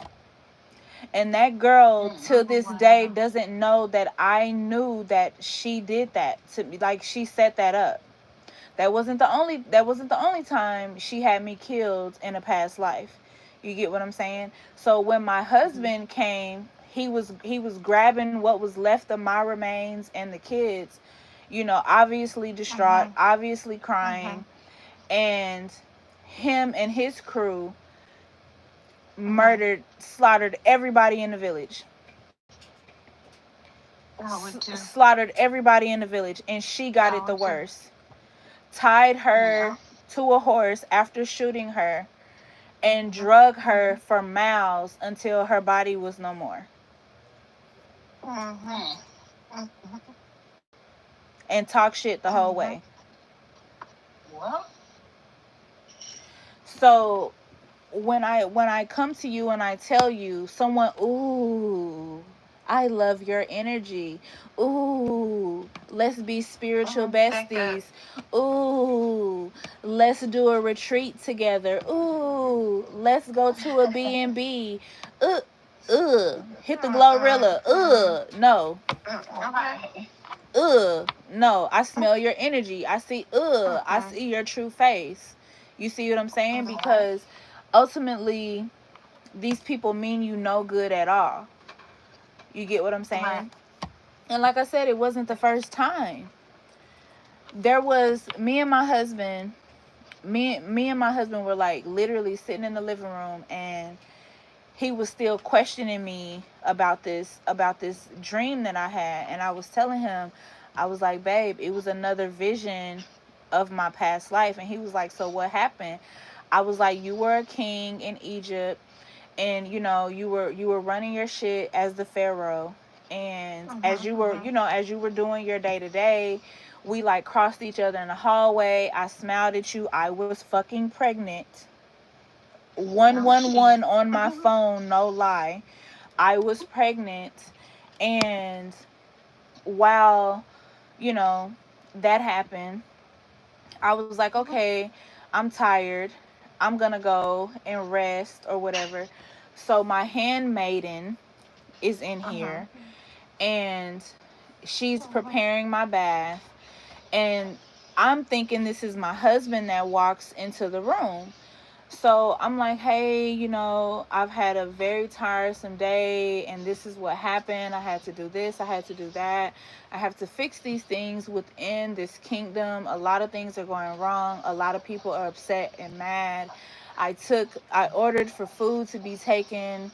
And that girl to this day doesn't know that I knew that she did that to me. Like, she set that up. That wasn't the only time she had me killed in a past life. You get what I'm saying? So when my husband came, he was grabbing what was left of my remains and the kids, you know, obviously distraught, obviously crying, and him and his crew slaughtered everybody in the village. Slaughtered everybody in the village, and she got it the worst. Tied her to a horse after shooting her and drug her for miles until her body was no more. And talk shit the whole way. Well, so when I come to you and I tell you, someone, ooh, I love your energy. Ooh, let's be spiritual besties. Ooh, let's do a retreat together. Ooh, let's go to a B&B. Hit the Glorilla. No. No, I smell your energy. I see your true face. You see what I'm saying? Because ultimately, these people mean you no good at all. You get what I'm saying? Right. And like I said, it wasn't the first time. There was me and my husband were like literally sitting in the living room, and he was still questioning me about this dream that I had. And I was telling him, I was like, babe, it was another vision of my past life. And he was like, so what happened? I was like, you were a king in Egypt, and you know, you were running your shit as the pharaoh, and as you were doing your day to day, we like crossed each other in the hallway. I smiled at you. I was fucking pregnant. 111 on my phone, no lie. I was pregnant. And while, you know, that happened, I was like, okay, I'm tired. I'm going to go and rest or whatever. So my handmaiden is in here, and she's preparing my bath. And I'm thinking this is my husband that walks into the room. So I'm like, hey, you know, I've had a very tiresome day, and this is what happened. I had to do this. I had to do that. I have to fix these things within this kingdom. A lot of things are going wrong. A lot of people are upset and mad. I ordered for food to be taken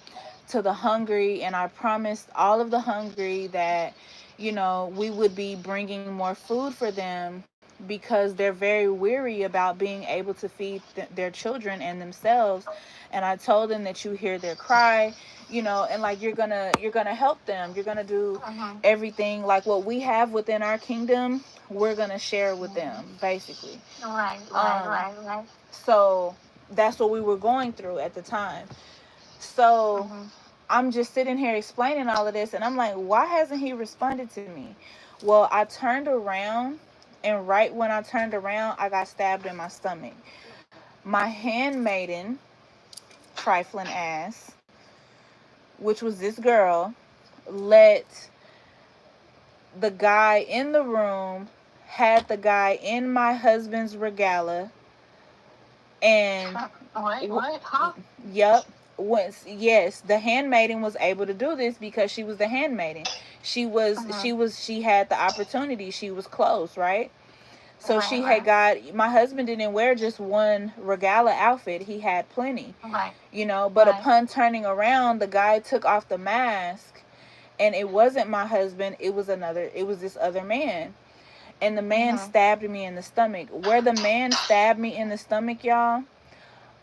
to the hungry, and I promised all of the hungry that, you know, we would be bringing more food for them, because they're very weary about being able to feed their children and themselves. And I told them that you hear their cry, you know, and like you're gonna help them. You're gonna do everything like what we have within our kingdom, we're gonna share with them, basically. Right. So that's what we were going through at the time. So I'm just sitting here explaining all of this, and I'm like, why hasn't he responded to me? Well, I turned around, and right when I turned around, I got stabbed in my stomach. My handmaiden, trifling ass, which was this girl, let the guy in the room, had the guy in my husband's regalia, and what? Huh? Yep. Yes, the handmaiden was able to do this because she was the handmaiden. She had the opportunity. She was close, right? So she had got, my husband didn't wear just one regalia outfit. He had plenty. Right. You know, but upon turning around, the guy took off the mask, and it wasn't my husband. It was this other man. And the man stabbed me in the stomach. Where the man stabbed me in the stomach, y'all,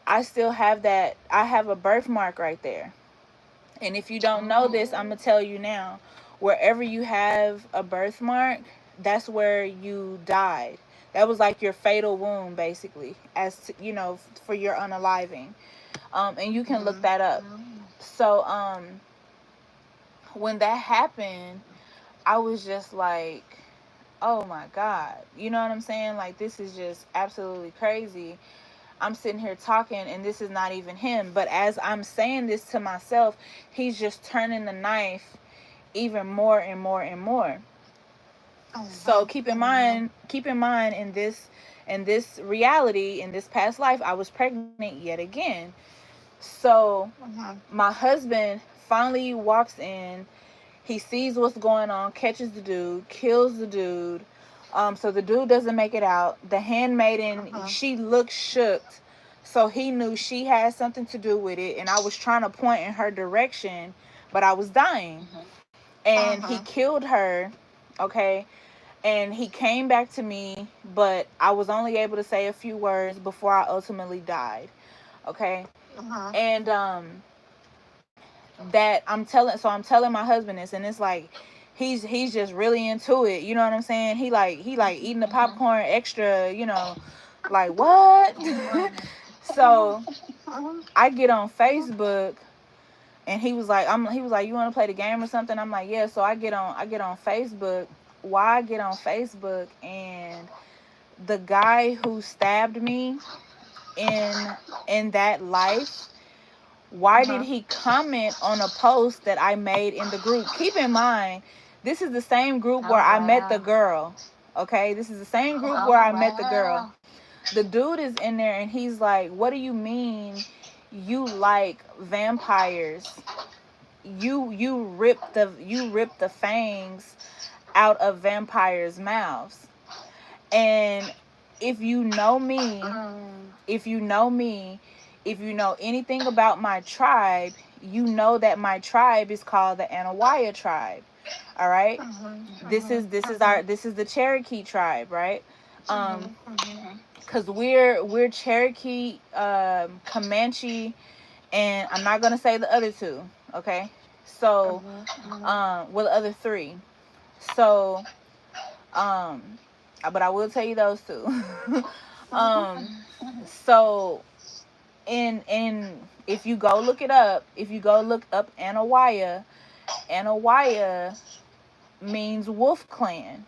I still have that. I have a birthmark right there. And if you don't know this, I'm going to tell you now. Wherever you have a birthmark, that's where you died. That was like your fatal wound, basically, as to, you know, for your unaliving. And you can look that up. So when that happened, I was just like, oh my God. You know what I'm saying? Like, this is just absolutely crazy. I'm sitting here talking and this is not even him. But as I'm saying this to myself, he's just turning the knife even more and more and more. So keep in mind in this reality, in this past life, I was pregnant yet again. So my husband finally walks in. He sees what's going on, catches the dude, kills the dude. So the dude doesn't make it out. The handmaiden, she looks shook. So he knew she had something to do with it. And I was trying to point in her direction, but I was dying. And he killed her, okay? And he came back to me, but I was only able to say a few words before I ultimately died, okay? And that I'm telling my husband this, and it's like he's just really into it, you know what I'm saying? He like eating the popcorn extra, you know, like what? So I get on Facebook, and he was like, you want to play the game or something? I'm like, yeah. So I get on Facebook. Why I get on Facebook, and the guy who stabbed me in that life, why did he comment on a post that I made in the group? Keep in mind, this is the same group where I met the girl. Okay, this is the same group where I met the girl. The dude is in there, and he's like, what do you mean you like vampires? You rip the fangs out of vampires' mouths. And if you know me, if you know anything about my tribe, you know that my tribe is called the Anawaya tribe. All right? This is the Cherokee tribe, right? Cuz we're Cherokee, Comanche, and I'm not going to say the other two, okay? So well, the other three. So but I will tell you those two. So in if you go look up Anawaya means wolf clan.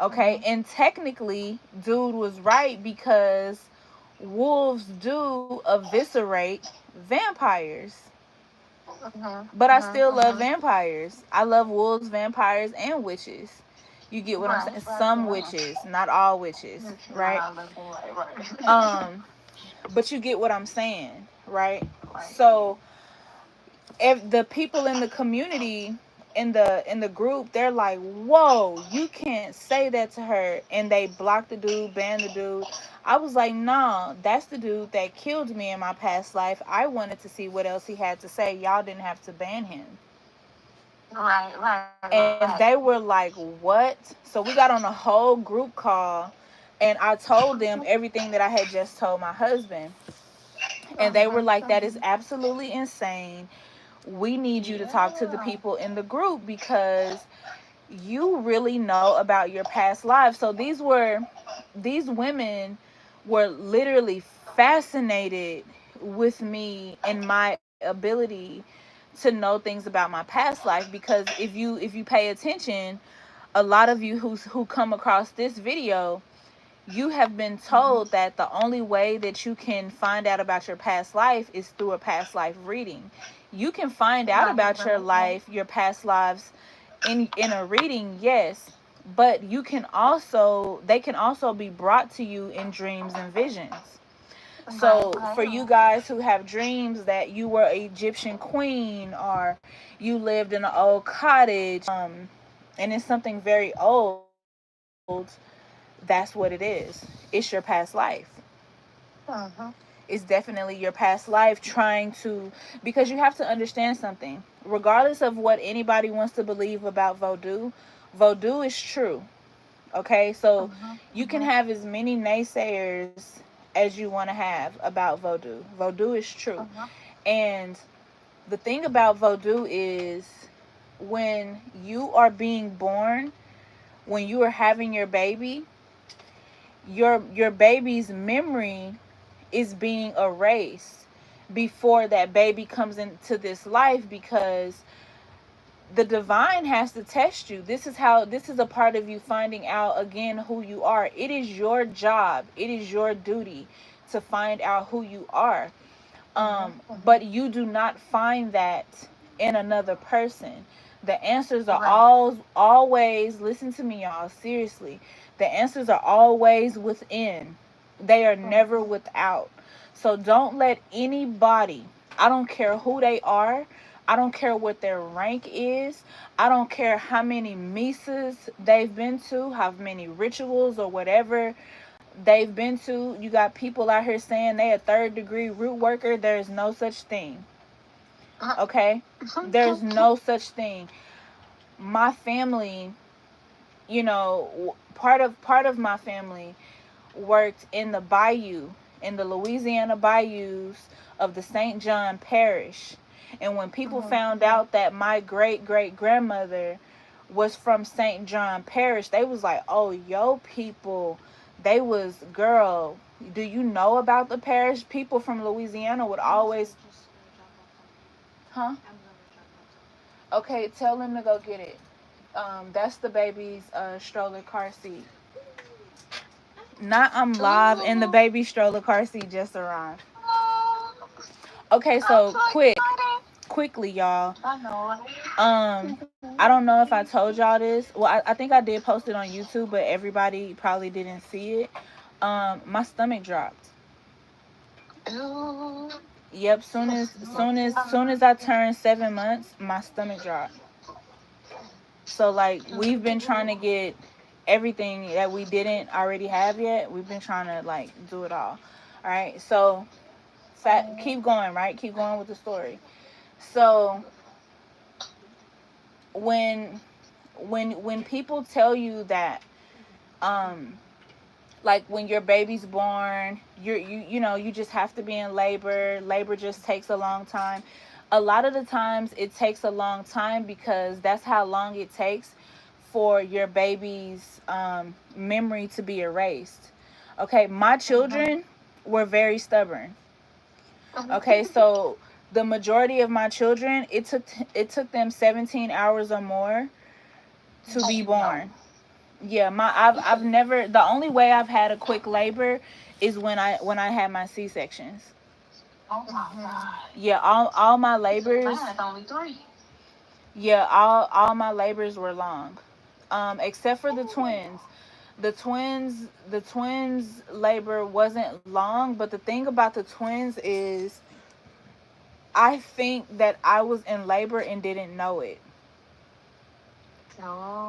Okay, and technically dude was right, because wolves do eviscerate vampires. But I still love vampires. I love wolves, vampires, and witches. You get what I'm saying? Some witches, not all witches, right? But you get what I'm saying, right? So if the people in the community, in the group, they're like, whoa, you can't say that to her, and they blocked the dude, banned the dude. I was like, nah, that's the dude that killed me in my past life. I wanted to see what else he had to say. Y'all didn't have to ban him. Right. And they were like, what? So we got on a whole group call, and I told them everything that I had just told my husband. And they were like, that is absolutely insane. We need you to talk to the people in the group, because you really know about your past lives. So these women were literally fascinated with me and my ability to know things about my past life. Because if you pay attention, a lot of you who come across this video, you have been told that the only way that you can find out about your past life is through a past life reading. You can find out about your life, your past lives in a reading, yes, but they can also be brought to you in dreams and visions. So for you guys who have dreams that you were an Egyptian queen, or you lived in an old cottage, and it's something very old, that's what it is. It's your past life. It's definitely your past life trying to, because you have to understand something. Regardless of what anybody wants to believe about voodoo is true. Okay, so you can have as many naysayers as you want to have about voodoo. Voodoo is true. And the thing about voodoo is, when you are being born, when you are having your baby, your baby's memory is being erased before that baby comes into this life, because the divine has to test you. This is a part of you finding out again who you are. It is your job, it is your duty to find out who you are. Mm-hmm. But you do not find that in another person. The answers are Right. always, listen to me, y'all, seriously. The answers are always within. They are never Mm-hmm. without. So don't let anybody, I don't care who they are, I don't care what their rank is, I don't care how many misas they've been to, how many rituals or whatever they've been to. You got people out here saying they a third degree root worker. There's no such thing. Okay? There's no such thing. My family, you know, part of my family worked in the bayou, in the Louisiana bayous of the St. John Parish. And when people found out that my great great grandmother was from St. John Parish, they was like, "Oh, yo people, they was, girl, do you know about the parish?" People from Louisiana would always, huh? Okay, tell them to go get it. That's the baby's stroller car seat. Not I'm live and the baby stroller car seat just arrived. Okay, I'm so so excited. quickly, y'all. I know. I don't know if I told y'all this. Well, I think I did post it on YouTube, but everybody probably didn't see it. My stomach dropped. Ooh. Yep, soon as I turned 7 months, my stomach dropped. So like we've been trying to get everything that we didn't already have yet. We've been trying to like do it all. All right. So keep going, right? Keep going with the story. So when when people tell you that um like when your baby's born, you just have to be in labor. Labor just takes a long time. A lot of the times it takes a long time because that's how long it takes for your baby's memory to be erased. Okay, my children were very stubborn. Okay, so the majority of my children, it took them 17 hours or more to be born. Yeah, I've never, the only way I've had a quick labor is when I had my C-sections. Oh my God. Yeah, all my labors, Mine is only 3. yeah, all my labors were long. Except for the twins. The twins labor wasn't long, but the thing about the twins is I think that I was in labor and didn't know it.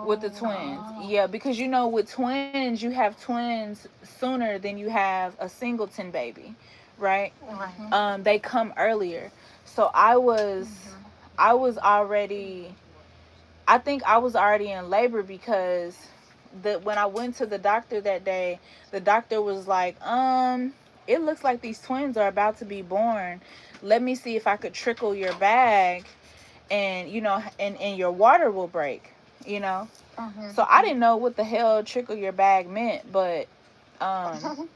With the twins. Oh. Yeah, because with twins, you have twins sooner than you have a singleton baby, right? Right. They come earlier. So I was already, I think I was already in labor because when I went to the doctor that day, the doctor was like, it looks like these twins are about to be born. Let me see if I could trickle your bag and and your water will break, you know. So I didn't know what the hell trickle your bag meant, but um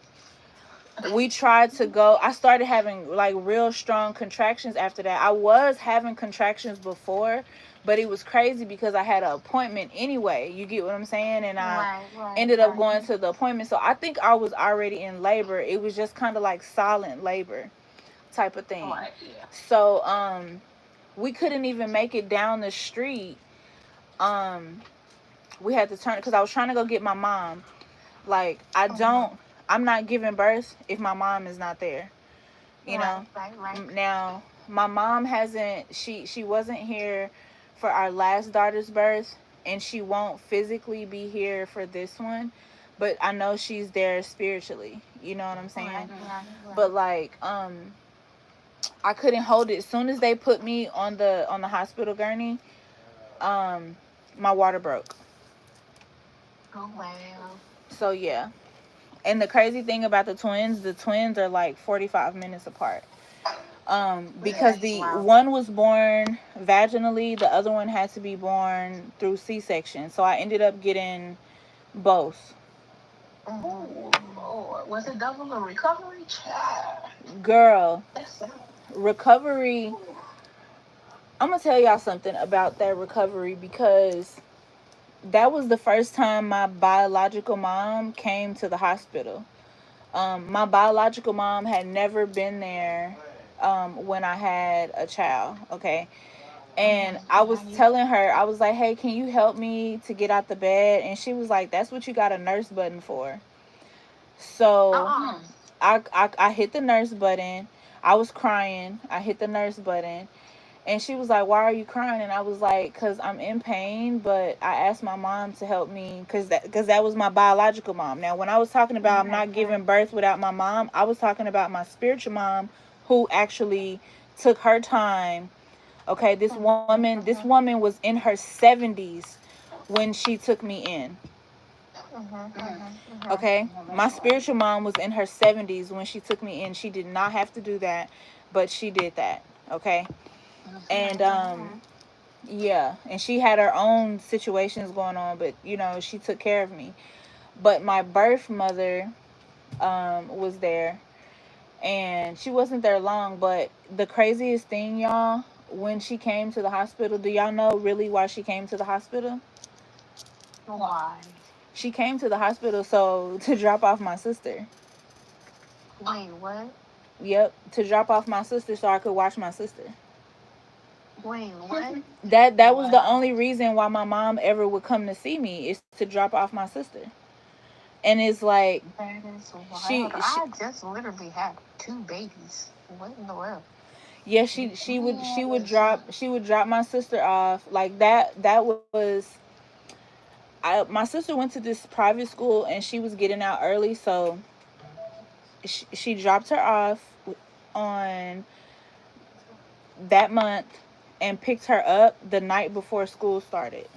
we tried to go. I started having like real strong contractions after that. I was having contractions before, but it was crazy because I had an appointment anyway. You get what I'm saying? And I ended up going to the appointment. So I think I was already in labor. It was just kind of like silent labor type of thing. Right. Yeah. So we couldn't even make it down the street. Um we had to turn because I was trying to go get my mom. Like I'm not giving birth if my mom is not there. You know. Right. Now my mom hasn't. She wasn't here for our last daughter's birth, and she won't physically be here for this one. But I know she's there spiritually. You know what I'm saying? Right. But like I couldn't hold it. As soon as they put me on the hospital gurney, my water broke. Oh wow. So yeah. And the crazy thing about the twins are like 45 minutes apart. Because the one was born vaginally, the other one had to be born through C-section. So I ended up getting both. Oh, Lord. Was it double or recovery? Child. Girl, recovery. I'm gonna tell y'all something about that recovery because that was the first time my biological mom came to the hospital. My biological mom had never been there when I had a child. Okay. And I was telling her, I was like, hey, can you help me to get out the bed? And she was like, that's what you got a nurse button for. So I hit the nurse button. I was crying. I hit the nurse button. And she was like, why are you crying? And I was like, because I'm in pain, but I asked my mom to help me because that was my biological mom. Now, when I was talking about I'm not giving birth without my mom, I was talking about my spiritual mom who actually took her time. Okay, this woman was in her 70s when she took me in. Okay, my spiritual mom was in her 70s when she took me in. She did not have to do that, but she did that. Okay, and yeah, and she had her own situations going on, but she took care of me. But my birth mother was there, and she wasn't there long. But the craziest thing, y'all, when she came to the hospital, do y'all know really why she came to the hospital? Why? She came to the hospital to drop off my sister. Wait, what? Yep, to drop off my sister so I could watch my sister. Wait, what? That was the only reason why my mom ever would come to see me, is to drop off my sister. And it's like That is wild. I just literally had 2 babies. What in the world? Yeah, she would drop my sister off like that. That was my sister went to this private school and she was getting out early, so she dropped her off on that month and picked her up the night before school started.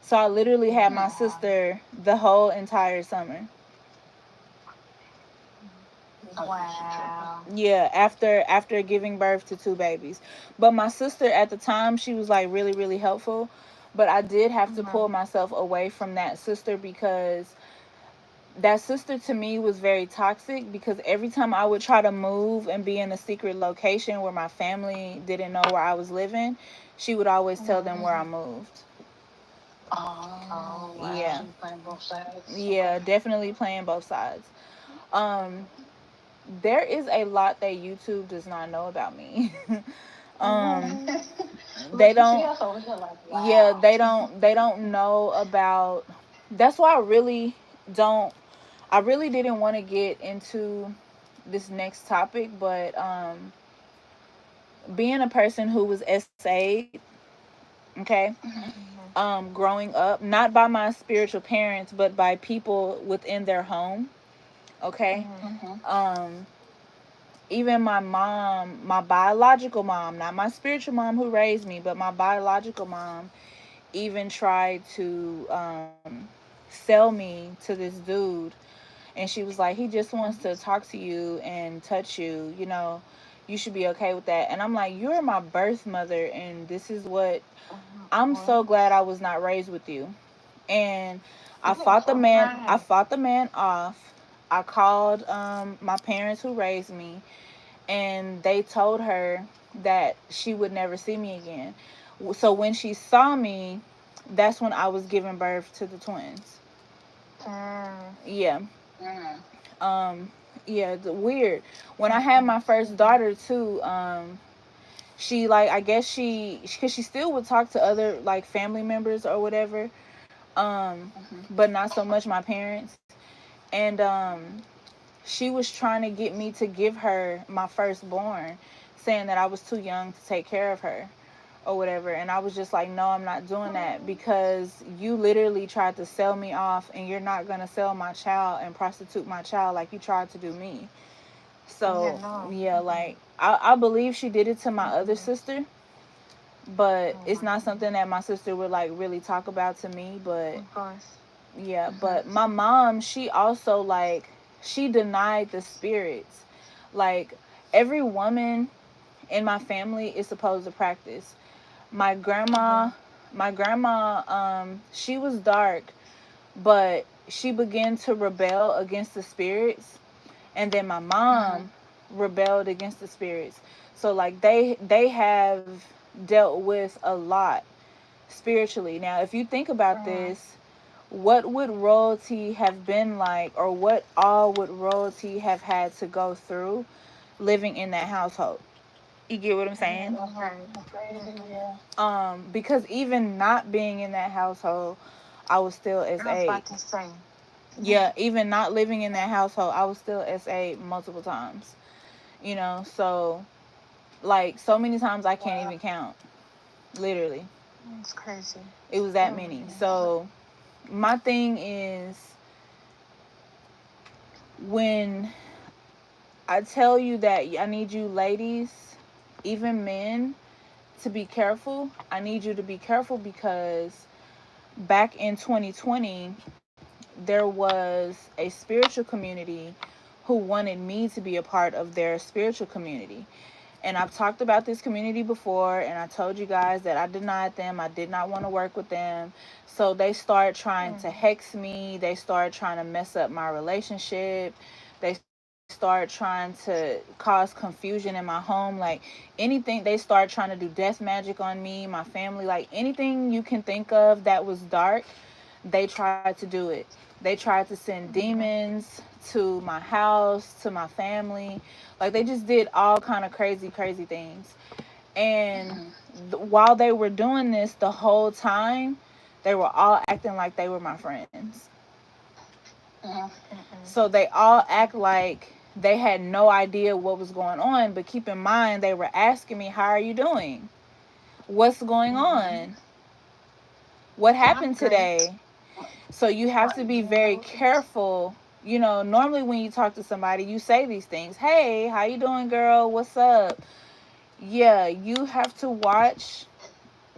So I literally had my sister the whole entire summer. Wow. Yeah, after giving birth to 2 babies. But my sister at the time, she was like really really helpful, but I did have to pull myself away from that sister because that sister to me was very toxic, because every time I would try to move and be in a secret location where my family didn't know where I was living, she would always tell them where I moved. Oh, wow. Yeah. She's playing both sides. Yeah, definitely playing both sides. Um there is a lot that YouTube does not know about me. um they Look, you see don't us over here like, wow. yeah, they don't know about. That's why don't I really didn't want to get into this next topic, but being a person who was SA'd, okay, growing up, not by my spiritual parents, but by people within their home, okay. Um, even my mom, my biological mom, not my spiritual mom who raised me, but my biological mom, even tried to sell me to this dude. And she was like, he just wants to talk to you and touch you, you should be okay with that. And I'm like, you're my birth mother, and this is what. I'm so glad I was not raised with you. And I fought the man off. I called my parents who raised me, and they told her that she would never see me again. So when she saw me, that's when I was giving birth to the twins. Yeah. Um yeah, weird. When I had my first daughter too, she, like, I guess cuz she still would talk to other, like, family members or whatever. But not so much my parents. And she was trying to get me to give her my firstborn, saying that I was too young to take care of her or whatever. And I was just like, no, I'm not doing that, because you literally tried to sell me off, and you're not going to sell my child and prostitute my child like you tried to do me. So yeah, like, I believe she did it to my other sister, but it's not something that my sister would, like, really talk about to me. But Of course. yeah, but my mom, she also, like, she denied the spirits. Like, every woman in my family is supposed to practice. My grandma, she was dark, but she began to rebel against the spirits, and then my mom rebelled against the spirits. So, like, they have dealt with a lot spiritually. Now, if you think about this, what would royalty have been like, or what all would royalty have had to go through living in that household? You get what I'm saying? That's crazy, yeah. Because even not being in that household, I was still I was SA. about to say. Yeah, even not living in that household, I was still SA multiple times. So like so many times I can't even count. Literally. It's crazy. It was that many. So my thing is, when I tell you that I need you ladies, even men, to be careful, I need you to be careful because back in 2020, there was a spiritual community who wanted me to be a part of their spiritual community. And I've talked about this community before, and I told you guys that I denied them. I did not want to work with them. So they started trying to hex me. They started trying to mess up my relationship. They started trying to cause confusion in my home. Like anything, they started trying to do death magic on me, my family, like anything you can think of that was dark, they tried to do it. They tried to send demons to my house, to my family. Like they just did all kind of crazy things. And while they were doing this the whole time, they were all acting like they were my friends. So they all act like they had no idea what was going on, but keep in mind they were asking me, "How are you doing? What's going on? What happened today?" So you have to be very careful. Normally when you talk to somebody, you say these things. "Hey, how you doing, girl? What's up?" Yeah, you have to watch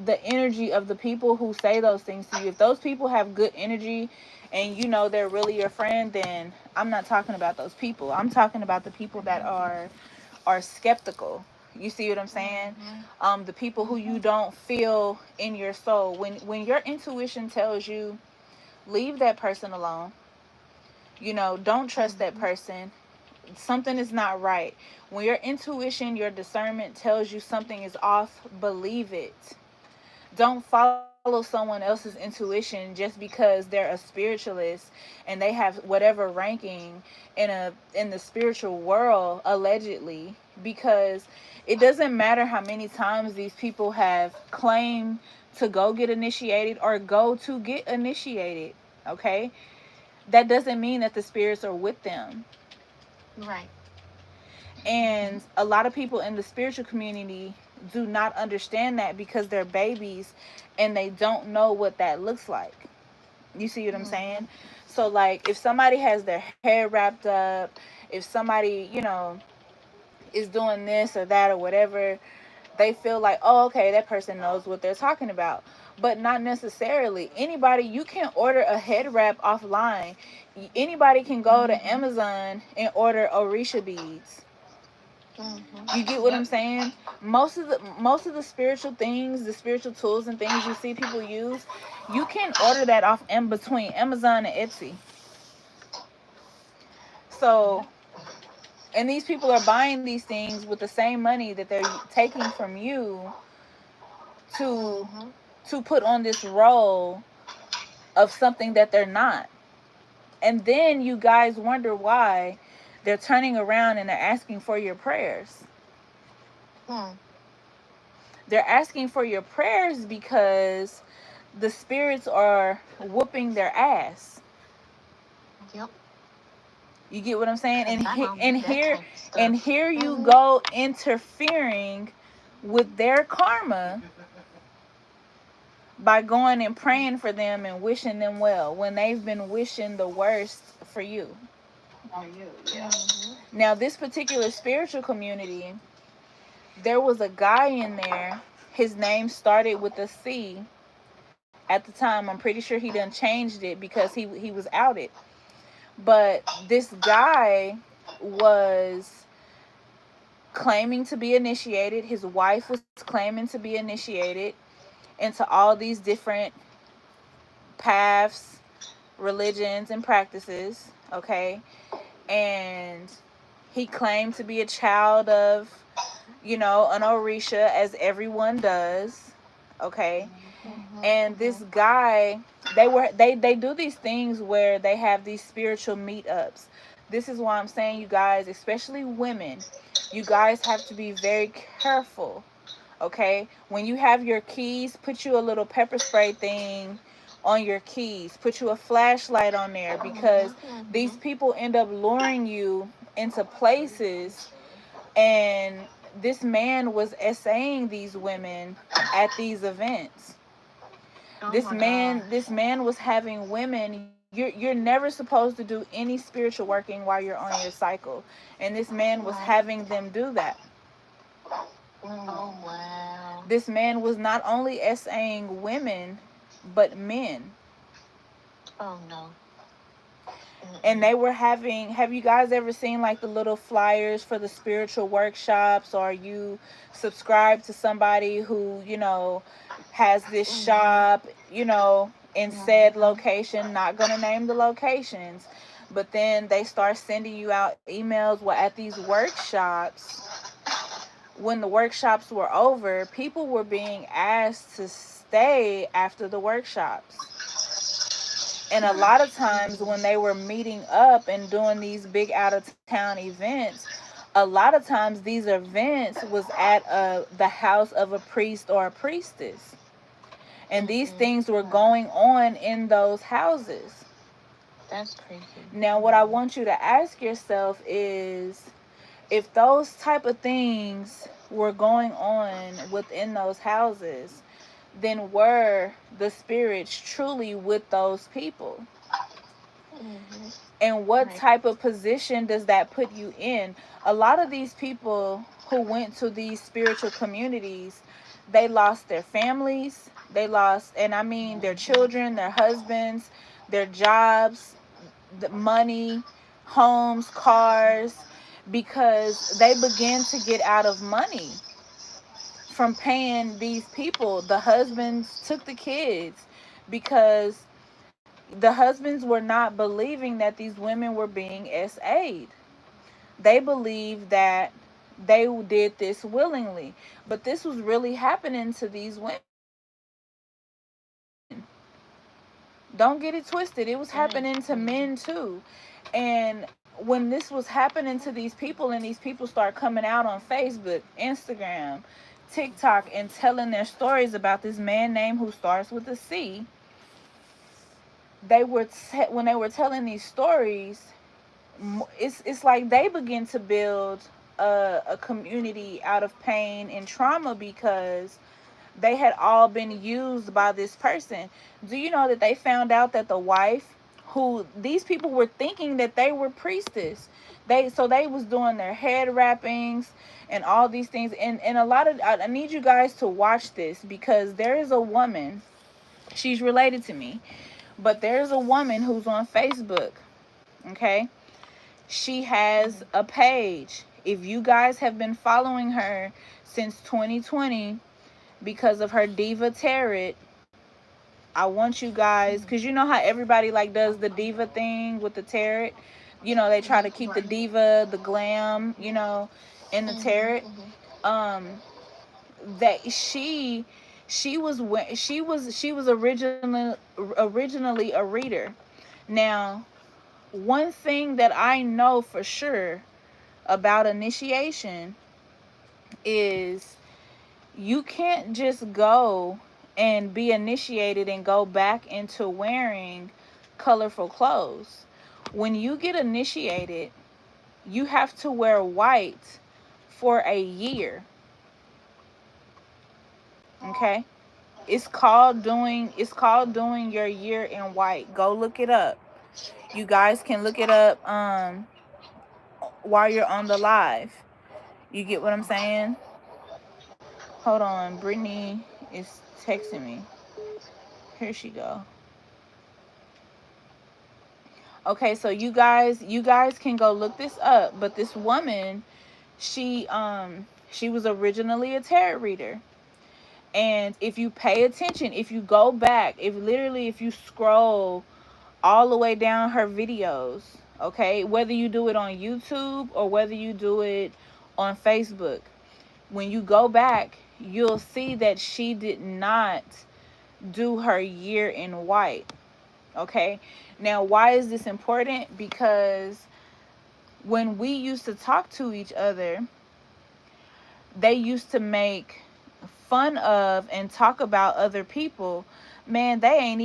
the energy of the people who say those things to you. If those people have good energy and they're really your friend, then I'm not talking about those people. I'm talking about the people that are skeptical. You see what I'm saying? The people who you don't feel in your soul. When your intuition tells you leave that person alone, don't trust that person. Something is not right. When your intuition, your discernment tells you something is off, believe it. Don't follow someone else's intuition just because they're a spiritualist and they have whatever ranking in the spiritual world, allegedly, because it doesn't matter how many times these people have claimed to go get initiated or go to get initiated. Okay, that doesn't mean that the spirits are with them. Right. And a lot of people in the spiritual community do not understand that because they're babies and they don't know what that looks like. You see what I'm saying? So like if somebody has their hair wrapped up, if somebody, is doing this or that or whatever, they feel like, "Oh, okay, that person knows what they're talking about." But not necessarily. Anybody, you can order a head wrap offline. Anybody can go to Amazon and order Orisha beads. You get what I'm saying? Most of the spiritual things, the spiritual tools and things you see people use, you can order that off in between Amazon and Etsy. So, and these people are buying these things with the same money that they're taking from you to to put on this role of something that they're not. And then you guys wonder why they're turning around and they're asking for your prayers. They're asking for your prayers because the spirits are whooping their ass. Yep. You get what I'm saying? And here you go interfering with their karma by going and praying for them and wishing them well when they've been wishing the worst for you. Yeah. Now, this particular spiritual community, there was a guy in there. His name started with a C. At the time, I'm pretty sure he done changed it because he was outed. But this guy was claiming to be initiated. His wife was claiming to be initiated into all these different paths, religions, and practices. Okay. And he claimed to be a child of, an Orisha, as everyone does. Okay. And this guy, they do these things where they have these spiritual meetups. This is why I'm saying, you guys, especially women, you guys have to be very careful. Okay, when you have your keys, put you a little pepper spray thing on your keys, put you a flashlight on there, because these people end up luring you into places. And this man was essaying these women at these events. This man was having women. You're never supposed to do any spiritual working while you're on your cycle, and this man was having them do that. Oh wow. This man was not only essaying women, but men. Oh no. And they were having, have you guys ever seen like the little flyers for the spiritual workshops, or you subscribe to somebody who, has this shop, in said location, not going to name the locations, but then they start sending you out emails. Well, at these workshops, when the workshops were over, people were being asked to stay after the workshops. And a lot of times when they were meeting up and doing these big out of town events, a lot of times these events was at the house of a priest or a priestess. And these things were going on in those houses. That's crazy. Now, what I want you to ask yourself is, if those type of things were going on within those houses, then were the spirits truly with those people? And what type of position does that put you in? A lot of these people who went to these spiritual communities, they lost their families, they lost, and I mean their children, their husbands, their jobs, the money, homes, cars, because they began to get out of money from paying these people. The husbands took the kids because the husbands were not believing that these women were being SA'd. They believed that they did this willingly, but this was really happening to these women. Don't get it twisted. It was happening to men too. And when this was happening to these people, and these people start coming out on Facebook, Instagram, TikTok, and telling their stories about this man name who starts with a C, when they were telling these stories, it's like they begin to build a community out of pain and trauma, because they had all been used by this person. Do you know that they found out that the wife, who these people were thinking that they were priestess, they was doing their head wrappings and all these things. And a lot of, I need you guys to watch this, because there is a woman, she's related to me, but there's a woman who's on Facebook. Okay, she has a page. If you guys have been following her since 2020 because of her Diva Tarot, I want you guys, because you know how everybody like does the diva thing with the tarot. They try to keep the diva, the glam, in the tarot. That she was originally a reader. Now, one thing that I know for sure about initiation is you can't just go and be initiated and go back into wearing colorful clothes. When you get initiated, you have to wear white for a year. Okay? It's called doing your year in white. Go look it up. You guys can look it up while you're on the live. You get what I'm saying? Hold on, Brittany is texting me. Here she go. Okay, so you guys can go look this up. But this woman, she was originally a tarot reader. And if you pay attention, if you go back, if you scroll all the way down her videos, okay, whether you do it on YouTube or whether you do it on Facebook, when you go back, you'll see that she did not do her year in white. Okay, now why is this important? Because when we used to talk to each other, they used to make fun of and talk about other people. Man, I ain't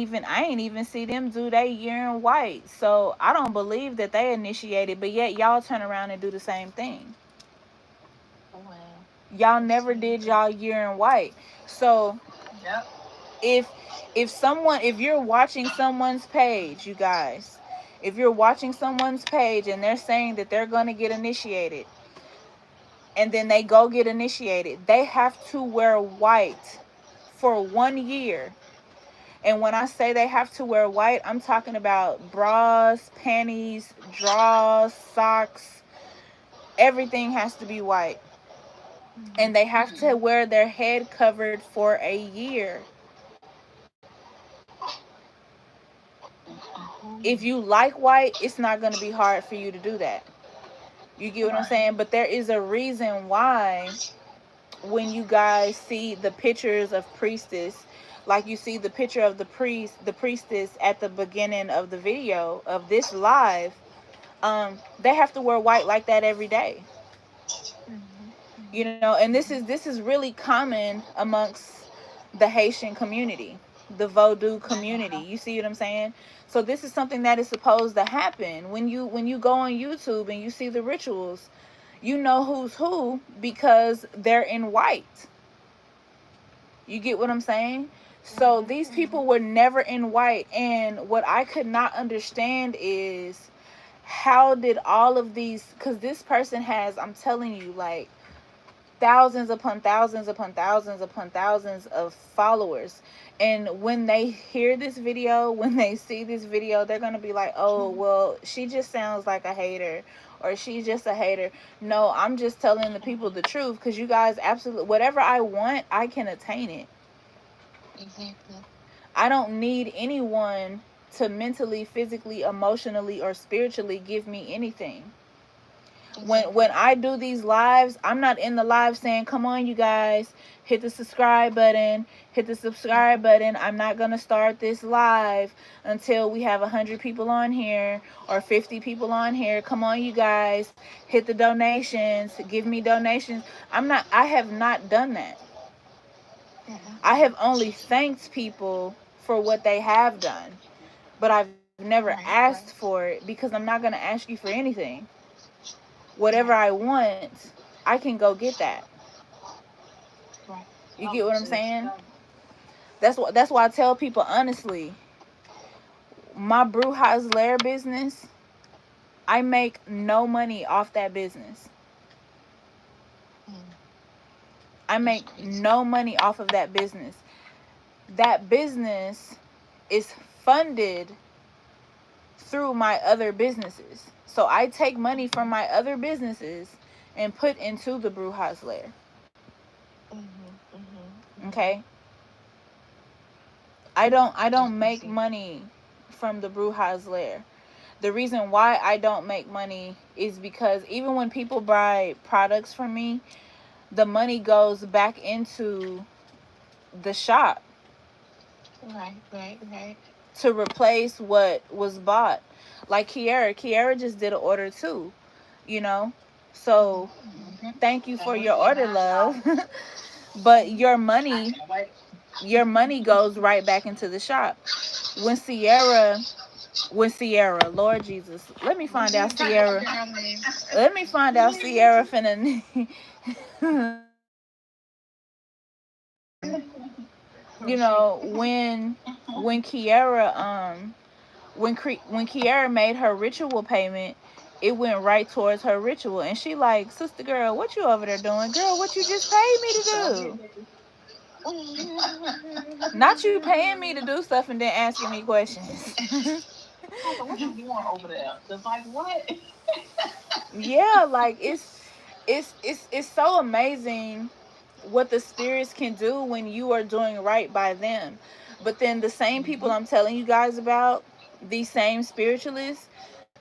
even see them do their year in white. So I don't believe that they initiated, but yet y'all turn around and do the same thing. Well, Y'all never did y'all year in white. So yep. if if you're watching someone's page, you guys, if you're watching someone's page and they're saying that they're going to get initiated, and then they go get initiated, they have to wear white for 1 year. And when I say they have to wear white, I'm talking about bras, panties, drawers, socks. Everything has to be white. And they have to wear their head covered for a year. If you like white, it's not going to be hard for you to do that. You get what I'm saying? But there is a reason why when you guys see the pictures of priestess, like you see the picture of the priestess at the beginning of the video of this live, they have to wear white like that every day. You know, and this is really common amongst the Haitian community, the Vodou community. You see what I'm saying? So this is something that is supposed to happen when you go on YouTube and you see the rituals. You know who's who because they're in white. You get what I'm saying? So these people were never in white, and what I could not understand is how did all of these, because this person has, I'm telling you, like thousands upon thousands upon thousands upon thousands of followers. And when they hear this video, when they see this video, they're going to be like, oh, well, she just sounds like a hater, or she's just a hater. No, I'm just telling the people the truth, because you guys absolutely, whatever I want, I can attain it. Exactly. I don't need anyone to mentally, physically, emotionally, or spiritually give me anything. When I do these lives, I'm not in the live saying, come on, you guys, hit the subscribe button, hit the subscribe button. I'm not going to start this live until we have 100 people on here or 50 people on here. Come on, you guys, hit the donations, give me donations. I have not done that. I have only thanked people for what they have done, but I've never asked for it, because I'm not going to ask you for anything. Whatever I want, I can go get that. You get what I'm saying? That's why I tell people honestly, my Brujas Lair business, I make no money off that business. I make no money off of that business. That business is funded through my other businesses. So I take money from my other businesses and put into the Brujas Lair. Okay? I don't make money from the Brujas Lair. The reason why I don't make money is because even when people buy products from me, the money goes back into the shop. Right. To replace what was bought. Like Kiara just did an order too, you know? So thank you for your order, love. But your money goes right back into the shop. When Sierra, Lord Jesus, let me find out Sierra finna you know, when Kiara when Kiara made her ritual payment, it went right towards her ritual. And she like, sister girl, what you over there doing? Girl, what you just paid me to do? Not you paying me to do stuff and then asking me questions. What you doing over there? Just like what? Yeah, like it's so amazing what the spirits can do when you are doing right by them. But then the same people I'm telling you guys about, these same spiritualists,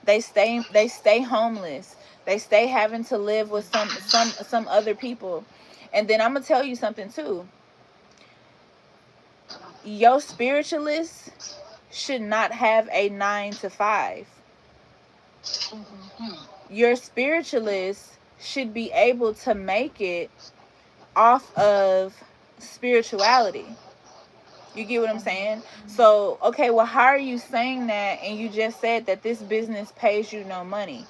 they stay homeless. They stay having to live with some other people. And then I'm gonna tell you something too. Your spiritualist should not have a 9 to 5. Mm-hmm. Your spiritualist should be able to make it off of spirituality. You get what I'm saying? So, okay, well, how are you saying that and you just said that this business pays you no money?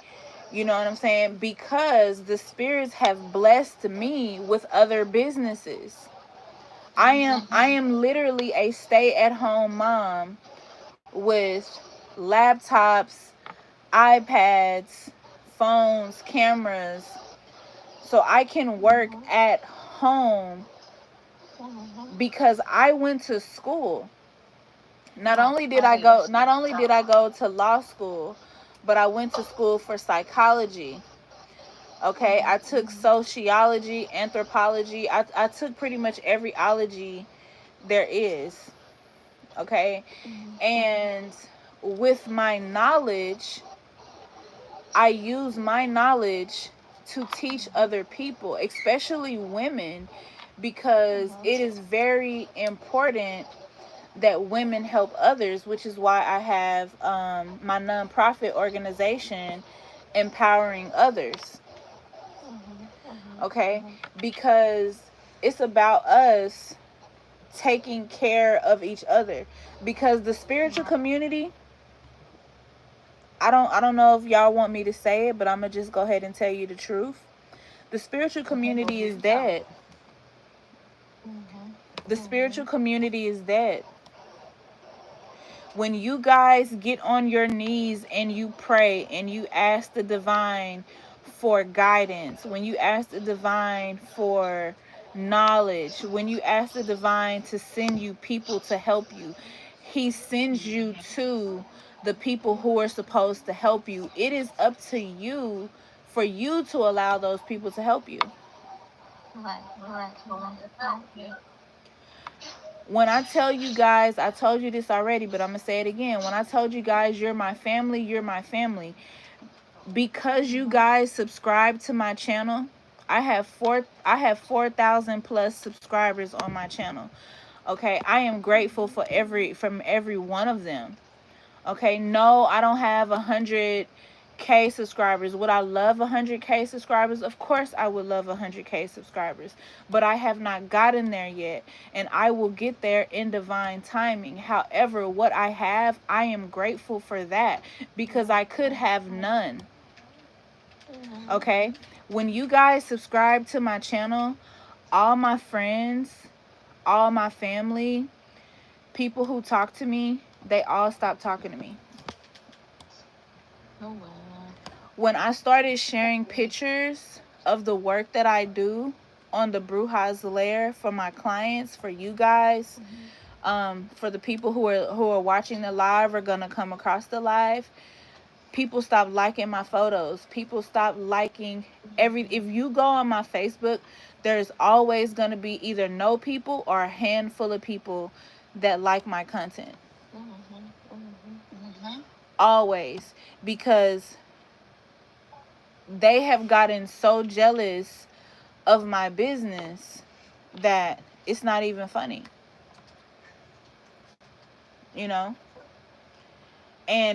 You know what I'm saying? Because the spirits have blessed me with other businesses. I am literally a stay-at-home mom with laptops, iPads, phones, cameras, so I can work at home because I went to school. Not only did I go to law school, but I went to school for psychology. Okay, I took sociology, anthropology. I took pretty much every ology there is. Okay, and with my knowledge, I use my knowledge to teach other people, especially women, because it is very important that women help others, which is why I have my nonprofit organization, Empowering Others. Okay, because it's about us taking care of each other, because the spiritual community, I don't know if y'all want me to say it, but I'm gonna just go ahead and tell you the truth. The spiritual community is dead. The spiritual community is dead. When you guys get on your knees and you pray and you ask the divine for guidance, when you ask the divine for knowledge, when you ask the divine to send you people to help you, he sends you to the people who are supposed to help you. It is up to you for you to allow those people to help you. Right. When I tell you guys, I told you this already, but I'm going to say it again. When I told you guys, you're my family, you're my family. Because you guys subscribe to my channel, I have 4,000 plus subscribers on my channel. Okay, I am grateful for from every one of them. Okay, no, I don't have 100K subscribers. Would I love 100K subscribers? Of course I would love 100K subscribers, but I have not gotten there yet, and I will get there in divine timing. However, what I have, I am grateful for that, because I could have none. Okay, when you guys subscribe to my channel, all my friends, all my family, people who talk to me, they all stop talking to me. When I started sharing pictures of the work that I do on the Brujas Lair for my clients, for you guys, for the people who are watching the live or gonna come across the live, people stop liking my photos. People stop liking if you go on my Facebook, there's always gonna be either no people or a handful of people that like my content. Always, because they have gotten so jealous of my business that it's not even funny, you know? And